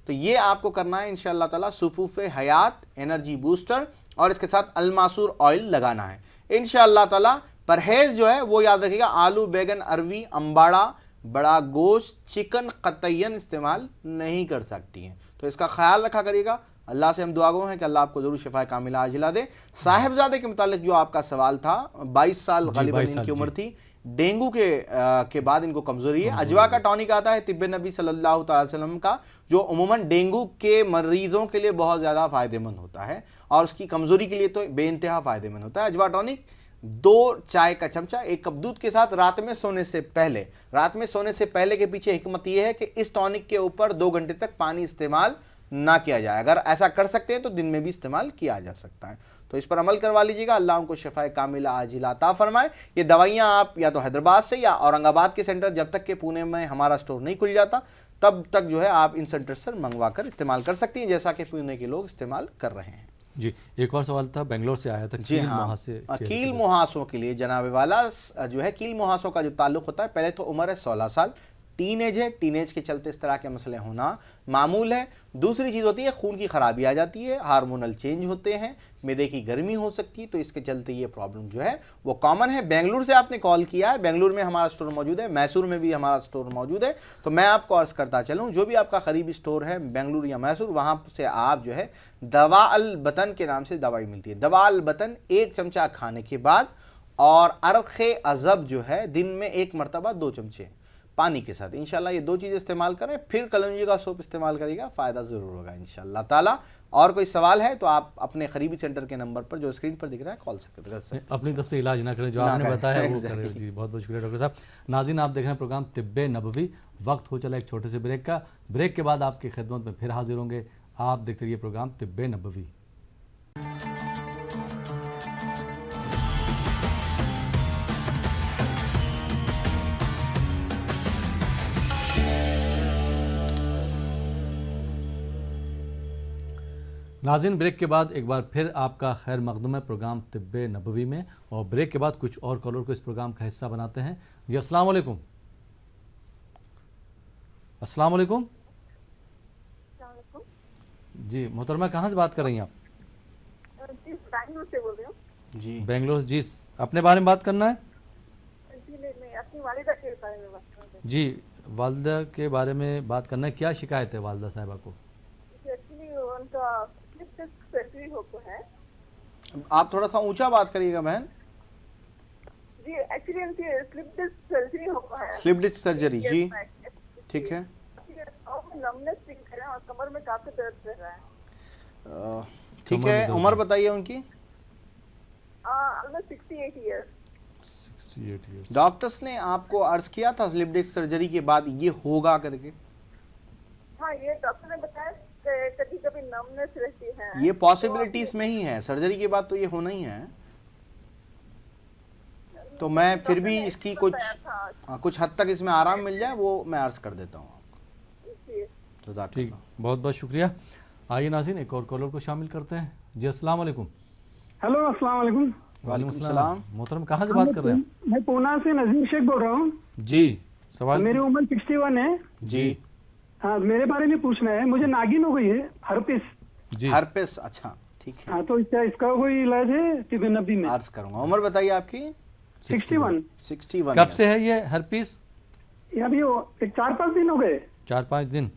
B: तो ये आपको करना है इंशाअल्लाह ताला। सुफ़ूफ़ हयात एनर्जी बूस्टर और इसके साथ अलमासूर ऑयल लगाना है इंशाअल्लाह ताला। परहेज जो है वो याद रखिएगा, आलू, बैगन, अरवी, अम्बाड़ा, बड़ा गोश्त, चिकन कतईयन इस्तेमाल नहीं कर सकती हैं, तो इसका ख्याल रखा करिएगा। अल्लाह से हम दुआ गो हैं कि अल्लाह आपको जरूर शिफा कामिला आजिला दे। साहिबजादे के मुतालिक जो आपका सवाल था, 22 साल गालिबन इनकी उम्र थी, डेंगू के बाद इनको कमजोरी है। अजवा का टॉनिक आता है तिब्बे नबी सल्लल्लाहु अलैहि वसल्लम का, जो उमूमन डेंगू के मरीजों के लिए बहुत ज़्यादा फ़ायदेमंद होता है और उसकी कमजोरी के लिए तो बेइंतहा फ़ायदेमंद होता है। अजवा टॉनिक 2 चाय का चमचा 1 कप दूध के साथ रात में सोने से पहले के पीछे हिकमत यह है कि इस टॉनिक के ऊपर 2 घंटे तक पानी इस्तेमाल ना किया जाए। अगर ऐसा कर सकते हैं तो दिन में भी इस्तेमाल किया जा सकता है, तो इस पर अमल करवा लीजिएगा। अल्लाह उनको शिफाए कामिला आजिला अता फरमाए। ये दवाइयाँ आप या तो हैदराबाद से या औरंगाबाद के सेंटर, जब तक कि पुणे में हमारा स्टोर नहीं खुल जाता तब तक जो है आप इन सेंटर से मंगवा कर इस्तेमाल कर सकती हैं, जैसा कि पुणे के लोग इस्तेमाल कर रहे हैं।
A: जी, एक और सवाल था, बेंगलोर से आया था।
B: जी हाँ, कील मुहासों के लिए जनाब वाला जो है, कील मुहासों का जो ताल्लुक होता है, पहले तो उम्र है 16 साल, टीनेज है, टीनेज के चलते इस तरह के मसले होना मामूल है। दूसरी चीज़ होती है खून की खराबी आ जाती है, हार्मोनल चेंज होते हैं, मैदे की गर्मी हो सकती है, तो इसके चलते ये प्रॉब्लम जो है वो कॉमन है। बेंगलुरु से आपने कॉल किया है, बेंगलुरु में हमारा स्टोर मौजूद है, मैसूर में भी हमारा स्टोर मौजूद है, तो मैं आपको अर्ज़ करता चलूँ, जो भी आपका करीबी स्टोर है बेंगलुरु या मैसूर, वहाँ से आप जो है दवा अल बतन के नाम से दवाई मिलती है। दवा अल बतन 1 चमचा खाने के बाद, और अर्क़े अज़ब जो है दिन में 1 मरतबा 2 चमचे पानी के साथ, इंशाल्लाह ये 2 चीज़ें इस्तेमाल करें, फिर कलौंजी का सोप इस्तेमाल करिएगा, फ़ायदा ज़रूर होगा इंशाल्लाह ताला। और कोई सवाल है तो आप अपने करीबी सेंटर के नंबर पर जो स्क्रीन पर दिख रहा है कॉल सकते हैं।
A: अपनी तरफ से इलाज ना करें, जो आपने बताया वो करें। जी, बहुत बहुत शुक्रिया डॉक्टर साहब। नाज़रीन, आप देख रहे हैं प्रोग्राम तिब्बे नबवी। वक्त हो चला एक छोटे से ब्रेक का। ब्रेक के बाद आपकी खिदमत में फिर हाजिर होंगे। आप देखते रहिए प्रोग्राम तिब्बे नबवी। नाज़रीन, ब्रेक के बाद एक बार फिर आपका खैर मकदम है प्रोग्राम तिब्बे नबवी में, और ब्रेक के बाद कुछ और कॉलर को इस प्रोग्राम का हिस्सा बनाते हैं। जी, अस्सलाम वालेकुम। अस्सलाम वालेकुम। जी मोहतरमा, कहाँ से बात कर रही हैं आप?
C: जी, बेंगलुरु से बोल रही हूँ।
B: जी,
A: बेंगलोर। जी, अपने बारे में बात करना है?
C: जी, मैं अपनी वालिदा के बारे में बात कर रही हूँ।
A: जी, वालिदा के बारे में बात करना है। क्या शिकायत है वालिदा साहिबा को?
C: एक्चुअली उनका सर्जरी होता है।
B: आप थोड़ा सा ऊंचा बात करिएगा बहन।
C: जी एक्चुअली उनकी स्लिप डिस्क सर्जरी हुआ है।
B: स्लिप डिस्क सर्जरी, जी ठीक है।
C: नमनेस फील कर रहे हैं और कमर में काफी दर्द कर रहा है।
B: ठीक है, उम्र बताइए उनकी।
C: Almost 68 years.
A: 68 इयर्स।
B: डॉक्टर्स ने आपको अर्ज किया था स्लिप डिस्क सर्जरी के बाद ये होगा करके?
C: हाँ, ये डॉक्टर ने बताया कि कभी कभी नमनेस रहती है।
B: ये पॉसिबिलिटीज में ही है, सर्जरी के बाद तो ये होना ही है। तो मैं फिर भी इसकी कुछ हद तक इसमें आराम मिल जाए वो मैं अर्ज कर देता हूँ आपको।
A: ठीक, बहुत बहुत शुक्रिया। आइए नाज़रीन, एक और कॉलर को शामिल करते हैं। जी अस्सलाम वालेकुम।
L: हेलो, अस्सलाम वालेकुम।
B: वालेकुम सलाम।
A: मोहतरम, कहाँ से बात कर रहे हैं?
L: मैं पूना से नजीर शेख बोल रहा हूँ
A: जी। सवाल?
L: मेरी उम्र 61 है
B: जी।
L: हाँ, मेरे बारे में पूछना है। मुझे नागिन हो गई है, हर्पिस
B: जी। हर्पिस, अच्छा ठीक है।
L: हाँ, तो इसका कोई इलाज है तिब्बे नबी में?
B: अर्ज करूंगा। उम्र बताइए आपकी।
L: 61।
A: कब से है ये हर्पिस?
L: अभी 4-5 दिन हो गए।
A: 4-5 दिन।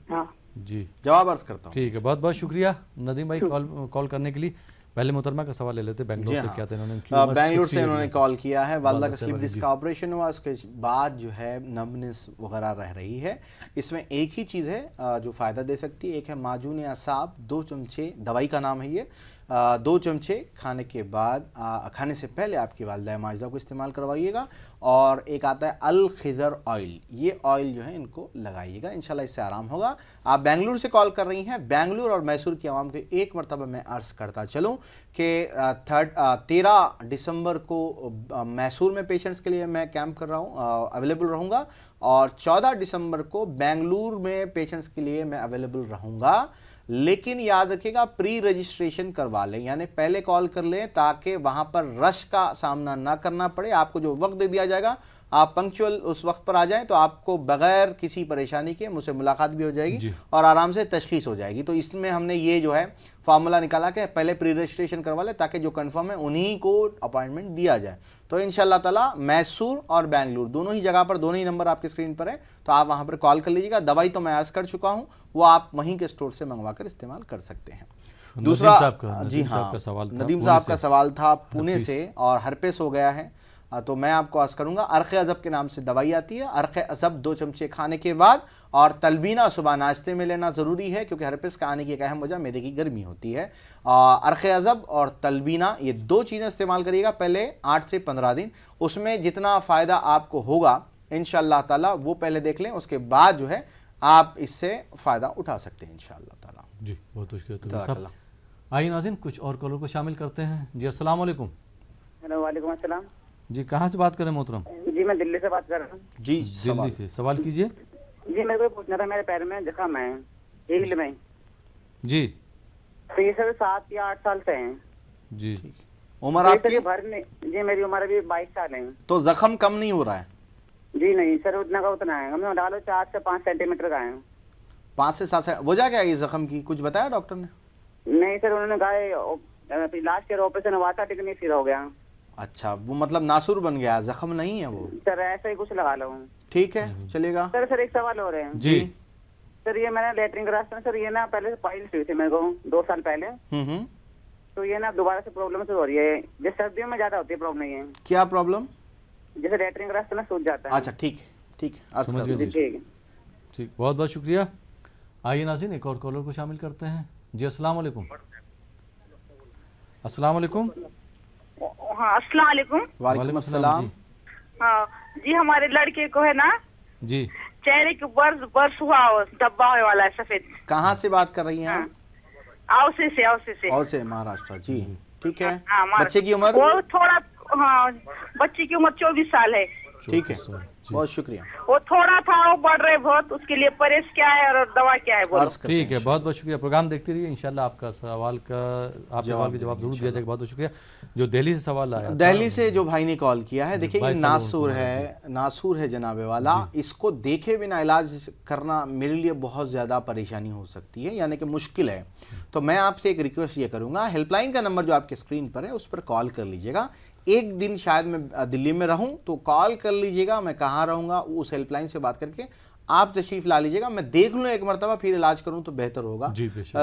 L: हाँ
B: जी, जवाब अर्ज करता हूँ।
A: ठीक है, बहुत बहुत शुक्रिया नदीम भाई कॉल करने के लिए। पहले मोहतरमा का सवाल ले लेते। बेंगलोर से क्या था इन्होंने?
B: बेंगलोर से इन्होंने कॉल किया है। वालदा का स्लिप डिस्क का ऑपरेशन हुआ, उसके बाद जो है नमनेस वगैरह रह रही है। इसमें एक ही चीज़ है जो फ़ायदा दे सकती है, एक है माजून असाब, 2 चमचे, दवाई का नाम है ये। 2 चमचे खाने के बाद खाने से पहले आपकी वालदा माजदा को इस्तेमाल करवाइएगा। और एक आता है अल खिज़र ऑयल, ये ऑयल जो है इनको लगाइएगा, इंशाल्लाह इससे आराम होगा। आप बेंगलुरु से कॉल कर रही हैं। बेंगलुरु और मैसूर की आवाम को एक मरतबा मैं अर्ज़ करता चलूँ कि 13 दिसंबर को मैसूर में पेशेंट्स के लिए मैं कैंप कर रहा हूँ, अवेलेबल रहूँगा। और 14 दिसंबर को बेंगलुरु में पेशेंट्स के लिए मैं अवेलेबल रहूँगा। लेकिन याद रखिएगा, प्री रजिस्ट्रेशन करवा लें, यानी पहले कॉल कर लें ताकि वहाँ पर रश का सामना ना करना पड़े। आपको जो वक्त दे दिया जाएगा आप पंक्चुअल उस वक्त पर आ जाएं तो आपको बगैर किसी परेशानी के मुझसे मुलाकात भी हो जाएगी और आराम से तशखीस हो जाएगी। तो इसमें हमने ये जो है फार्मूला निकाला कि पहले प्री रजिस्ट्रेशन करवा लें ताकि जो कंफर्म है उन्हीं को अपॉइंटमेंट दिया जाए। तो इंशाल्लाह ताला मैसूर और बेंगलुरु दोनों ही जगह पर, दोनों ही नंबर आपके स्क्रीन पर है, तो आप वहाँ पर कॉल कर लीजिएगा। दवाई तो मैं अर्ज कर चुका हूँ, वो आप वहीं के स्टोर से मंगवा कर इस्तेमाल कर सकते हैं। दूसरा, जी हाँ, नदीम साहब का सवाल था पुणे से और हर्पेस हो गया है। तो मैं आपको अर्ज करूंगा, अर्क़ अज़ब के नाम से दवाई आती है। अर्क़ अज़ब 2 चमचे खाने के बाद और तलबीना सुबह नाश्ते में लेना ज़रूरी है, क्योंकि हर्पिस का आने की एक अहम वजह मैदे की गर्मी होती है। अर्क़ अज़ब और तलबीना, ये 2 चीज़ें इस्तेमाल करिएगा पहले 8 से 15 दिन। उसमें जितना फ़ायदा आपको होगा इंशाअल्लाह ताला वो पहले देख लें, उसके बाद जो है आप इससे फ़ायदा उठा सकते हैं इंशाअल्लाह ताला।
A: जी, बहुत शुक्रिया। आइए नाज़रीन, कुछ और कॉलर को शामिल करते हैं। जी अस्सलाम वालेकुम।
M: वालेकुम अस्सलाम।
A: जी, कहाँ से बात कर रहे हैं मोहतरम?
M: जी, मैं दिल्ली से बात कर रहा हूँ।
B: जी,
A: दिल्ली से सवाल कीजिए।
M: जी, मेरे को पूछना था, मेरे पैर में जख्म है, हील में।
A: जी,
M: तो ये सर 7 या 8 साल से हैं।
A: जी,
B: उम्र आपकी?
M: जी, मेरी उम्र अभी 22 साल है।
B: तो जख्म कम नहीं हो रहा है?
M: जी नहीं सर, उतना का उतना है, हमें डालो 4 से 5 सेंटीमीटर का है।
B: 5 से 7 वजह क्या है जख्म की, कुछ बताया डॉक्टर ने?
M: नहीं सर, उन्होंने कहा लास्ट ईयर ऑपरेशन हुआ था, टिकनी फिर हो गया।
B: अच्छा, वो मतलब नासूर बन गया, जख्म नहीं है वो?
M: सर ऐसा ही कुछ लगा लो।
B: ठीक है, चलेगा।
M: सर एक सवाल हो रहे हैं
B: जी।
M: सर ये मैंने लेटरिन करा था सर, ये ना पहले पाइल्स हुई थी मेरे को 2 साल पहले। तो ये ना दोबारा से प्रॉब्लम शुरू हो रही है, जैसे सर्दियों में ज्यादा होती है प्रॉब्लम। ये
B: क्या प्रॉब्लम?
M: जैसे लेटरिन का रास्ता ना सूज जाता है।
B: अच्छा, ठीक
A: ठीक, बहुत बहुत शुक्रिया। आइए नाज़रीन, एक और कॉलर को शामिल करते हैं। जी अस्सलाम वालेकुम। अस्सलाम वालेकुम।
C: हाँ, अस्सलाम वालेकुम।
B: वालेकुम अस्सलाम।
C: हाँ जी, हमारे लड़के को है ना
B: जी
C: चेहरे के बर्स हुआ, धब्बा होने वाला है सफेद।
B: कहाँ से बात कर रही हैं आप?
C: औसे से।
B: औसे, महाराष्ट्र। जी ठीक है।
C: हाँ,
B: बच्चे की उम्र?
C: वो थोड़ा, हाँ बच्चे की उम्र 24 साल है।
B: ठीक है, बहुत शुक्रिया।
C: वो थोड़ा था, वो बढ़ रहे बहुत, उसके लिए परहेज क्या है और दवा क्या है बोलो।
A: ठीक है, बहुत बहुत शुक्रिया। प्रोग्राम देखते रहिए, इंशाल्लाह आपका सवाल का सवाल के जवाब जरूर दिया जाएगा। बहुत बहुत शुक्रिया। जो दिल्ली से सवाल आया,
B: दिल्ली से जो भाई ने कॉल किया है, देखिए ये नासूर है जनाबे वाला, इसको देखे बिना इलाज करना मेरे लिए बहुत ज़्यादा परेशानी हो सकती है, यानी कि मुश्किल है। तो मैं आपसे एक रिक्वेस्ट ये करूँगा, हेल्पलाइन का नंबर जो आपके स्क्रीन पर है उस पर कॉल कर लीजिएगा। एक दिन शायद मैं दिल्ली में रहूं तो कॉल कर लीजिएगा, मैं कहाँ रहूँगा उस हेल्पलाइन से बात करके आप तशरीफ़ ला लीजिएगा। मैं देख लूँ एक मरतबा, फिर इलाज करूँ तो बेहतर होगा।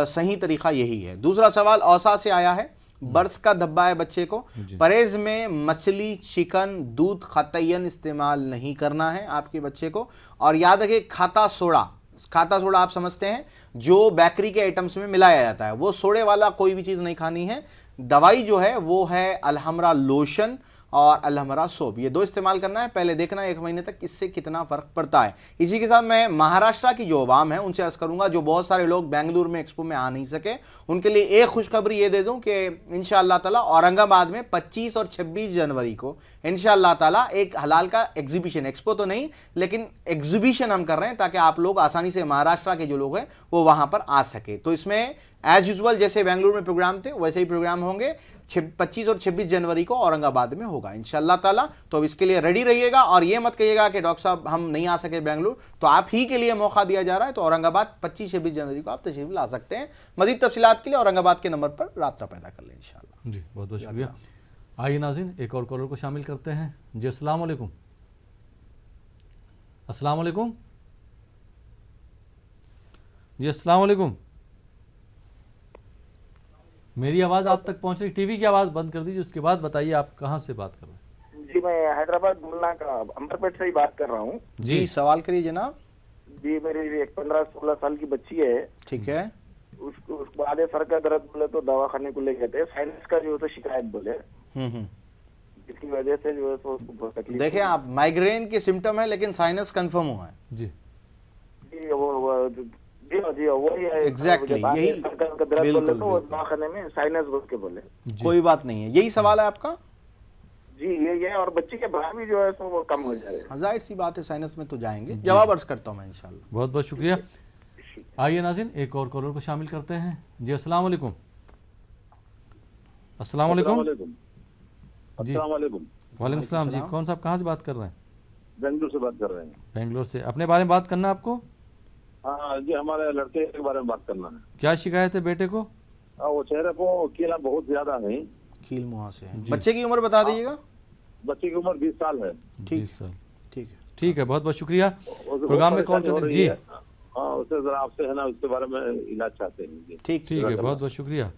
B: सही तरीका यही है। दूसरा सवाल औसा से आया है। बर्स का धब्बा है बच्चे को, परहेज में मछली, चिकन, दूध कतईयन इस्तेमाल नहीं करना है आपके बच्चे को। और याद रखिए खाता सोडा आप समझते हैं जो बेकरी के आइटम्स में मिलाया जाता है, वो सोडे वाला कोई भी चीज़ नहीं खानी है। दवाई जो है वो है अलहमरा लोशन और अलहमरा सोप, ये 2 इस्तेमाल करना है। पहले देखना 1 महीने तक इससे कितना फर्क पड़ता है। इसी के साथ मैं महाराष्ट्र की जो अवाम है उनसे अर्ज करूंगा, जो बहुत सारे लोग बेंगलुरु में एक्सपो में आ नहीं सके, उनके लिए एक खुशखबरी ये दे दूं कि इंशाअल्लाह ताला औरंगाबाद में 25 और 26 जनवरी को इंशाअल्लाह ताला एक हलाल का एग्जीबिशन, एक्सपो तो नहीं लेकिन एग्जीबिशन हम कर रहे हैं ताकि आप लोग आसानी से महाराष्ट्र के जो लोग हैं वो वहां पर आ सके। तो इसमें एज यूजुअल जैसे बेंगलुरु में प्रोग्राम थे वैसे ही प्रोग्राम होंगे। 25 और 26 जनवरी को औरंगाबाद में होगा इंशाअल्लाह ताला। तो अब इसके लिए रेडी रहिएगा और ये मत कहिएगा कि डॉक्टर साहब हम नहीं आ सके बेंगलुरु, तो आप ही के लिए मौका दिया जा रहा है। तो औरंगाबाद 25-26 जनवरी को आप तशरीफ ला सकते हैं। मजीद तफसीलात के लिए औरंगाबाद के नंबर पर राब्ता पैदा कर लें इंशाअल्लाह।
A: जी बहुत बहुत शुक्रिया। आइए नाज़रीन एक और कॉलर को शामिल करते हैं। जी अस्सलाम वालेकुम। अस्सलाम वालेकुम। जी अस्सलाम वालेकुम। मेरी आवाज़ आप तक पहुंच रही? टीवी की आवाज़ बंद कर दीजिए, उसके बाद बताइए आप कहाँ से बात कर रहे हैं।
K: जी मैं हैदराबाद बुलना का अंबरपेट से ही बात कर रहा हूँ।
B: जी सवाल करिए जनाब।
K: जी मेरी एक 15-16 साल की बच्ची है।
B: ठीक है।
K: उसको आधे सर का दर्द बोले तो दवाखाने को ले गए थे, साइनस का जो है तो शिकायत बोले, इसकी वजह से जो है तो बहुत तकलीफ।
B: देखिए आप माइग्रेन के सिम्टम है लेकिन साइनस कंफर्म हुआ है।
A: जी
K: जी वही है
B: एग्जैक्टली यही
K: बिल्कुल तो दवाखाने में साइनस बोल के बोले।
B: कोई बात नहीं है, यही सवाल है आपका?
K: जी ये और बच्चे के बाल भी जो है तो वो कम हो जाए।
B: जाहिर सी बात है साइनस में तो जाएंगे। जवाब अर्ज करता हूँ मैं इंशाल्लाह।
A: बहुत बहुत शुक्रिया। आइए नाज़रीन एक और कॉलर को शामिल करते हैं। जी अस्सलाम वालेकुम। अस्सलाम वालेकुम। जी वालेकुम सलाम। जी कौन साहब कहाँ से बात कर रहे हैं?
N: बेंगलुरु से बात कर रहे हैं।
A: बेंगलुरु से। अपने बारे में बात करना है आपको?
N: हाँ जी हमारे लड़के के बारे में बात करना है।
A: क्या शिकायत है बेटे को?
N: वो चेहरे को कीला बहुत ज्यादा है,
B: कील मुहां से है। बच्चे की उम्र बता दीजिएगा।
N: बच्चे की उम्र 20 साल है।
A: 20 साल।
B: ठीक है
A: बहुत बहुत शुक्रिया प्रोग्राम में कॉल करने। जी
N: हाँ उससे जरा आपसे है ना उसके बारे में इलाज चाहते हैं।
A: ठीक है बहुत बहुत शुक्रिया।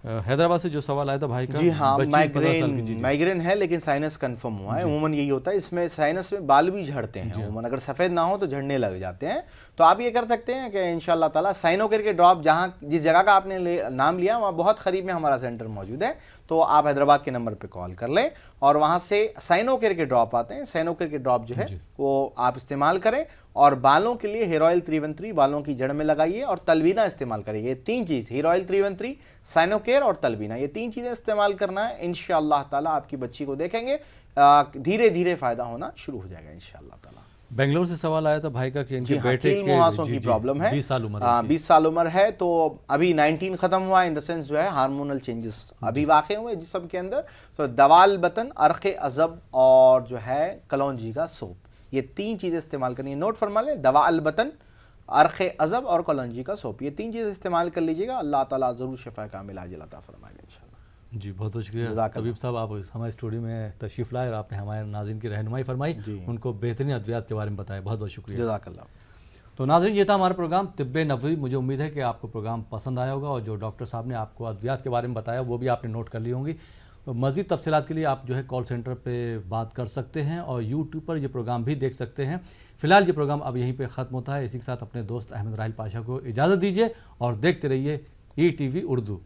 A: हैदराबाद से जो सवाल आया था भाई का।
B: जी हाँ माइग्रेन है लेकिन साइनस कंफर्म हुआ है। उमूमन यही होता है, इसमें साइनस में बाल भी झड़ते हैं। उमूमन अगर सफ़ेद ना हो तो झड़ने लग जाते हैं। तो आप ये कर सकते हैं कि इंशाल्लाह ताला साइनोकेयर के ड्रॉप जहाँ जिस जगह का आपने नाम लिया वहाँ बहुत करीब में हमारा सेंटर मौजूद है, तो आप हैदराबाद के नंबर पर कॉल कर लें और वहाँ से साइनोकेयर के ड्रॉप आते हैं। साइनोकेयर के ड्रॉप जो है वो आप इस्तेमाल करें और बालों के लिए हेयर ऑयल 313 बालों की जड़ में लगाइए और तलबीना इस्तेमाल करिए। ये 3 चीज़ हेयर ऑयल 313, साइनोकेयर और तलबीना, ये 3 चीज़ें इस्तेमाल करना है। इंशाअल्लाह ताला आपकी बच्ची को देखेंगे धीरे धीरे फायदा होना शुरू हो जाएगा इंशाअल्लाह ताला।
A: बेंगलुरु से सवाल आया था भाई का कि इनके बेटे के
B: मुहासों की प्रॉब्लम है।
A: 20 साल उम्र
B: 20 साल उम्र है, तो अभी 19 खत्म हुआ, इन द सेंस जो है हार्मोनल चेंजेस अभी वाक़ हुए जिस्म के अंदर। तो दवाल बतन, अर्क़े अज़ब और जो है कलौंजी का सोप, ये 3 चीज़ें इस्तेमाल करनी है। नोट फरमा लें, दवाल बतन, अर्क़े अज़ब और कलौंजी का सोप, ये 3 चीज़ें इस्तेमाल कर लीजिएगा। अल्लाह ताला ज़रूर शिफा कामिल आजिल अता फरमाएगा इंशाअल्लाह।
A: जी बहुत बहुत शुक्रिया तबीब साहब, आप हमारे स्टूडियो में तशरीफ़ लाए और आपने हमारे नाज़रीन की रहनुमाई फरमाई, उनको बेहतरीन अद्वियात के बारे में बताया। बहुत बहुत शुक्रिया।
B: जज़ाकल्लाह।
A: तो नाज़रीन ये था हमारा प्रोग्राम तिब्बे नबवी। मुझे उम्मीद है कि आपको प्रोग्राम पसंद आया होगा और जो डॉक्टर साहब ने आपको अद्वियात के बारे में बताया वो भी आपने नोट कर ली होंगी। मज़ीद तफसीलात के लिए आप जो है कॉल सेंटर पे बात कर सकते हैं और यूट्यूब पर ये प्रोग्राम भी देख सकते हैं। फ़िलहाल ये प्रोग्राम अब यहीं पे ख़त्म होता है। इसी के साथ अपने दोस्त अहमद राहिल पाशा को इजाज़त दीजिए और देखते रहिए ETV उर्दू।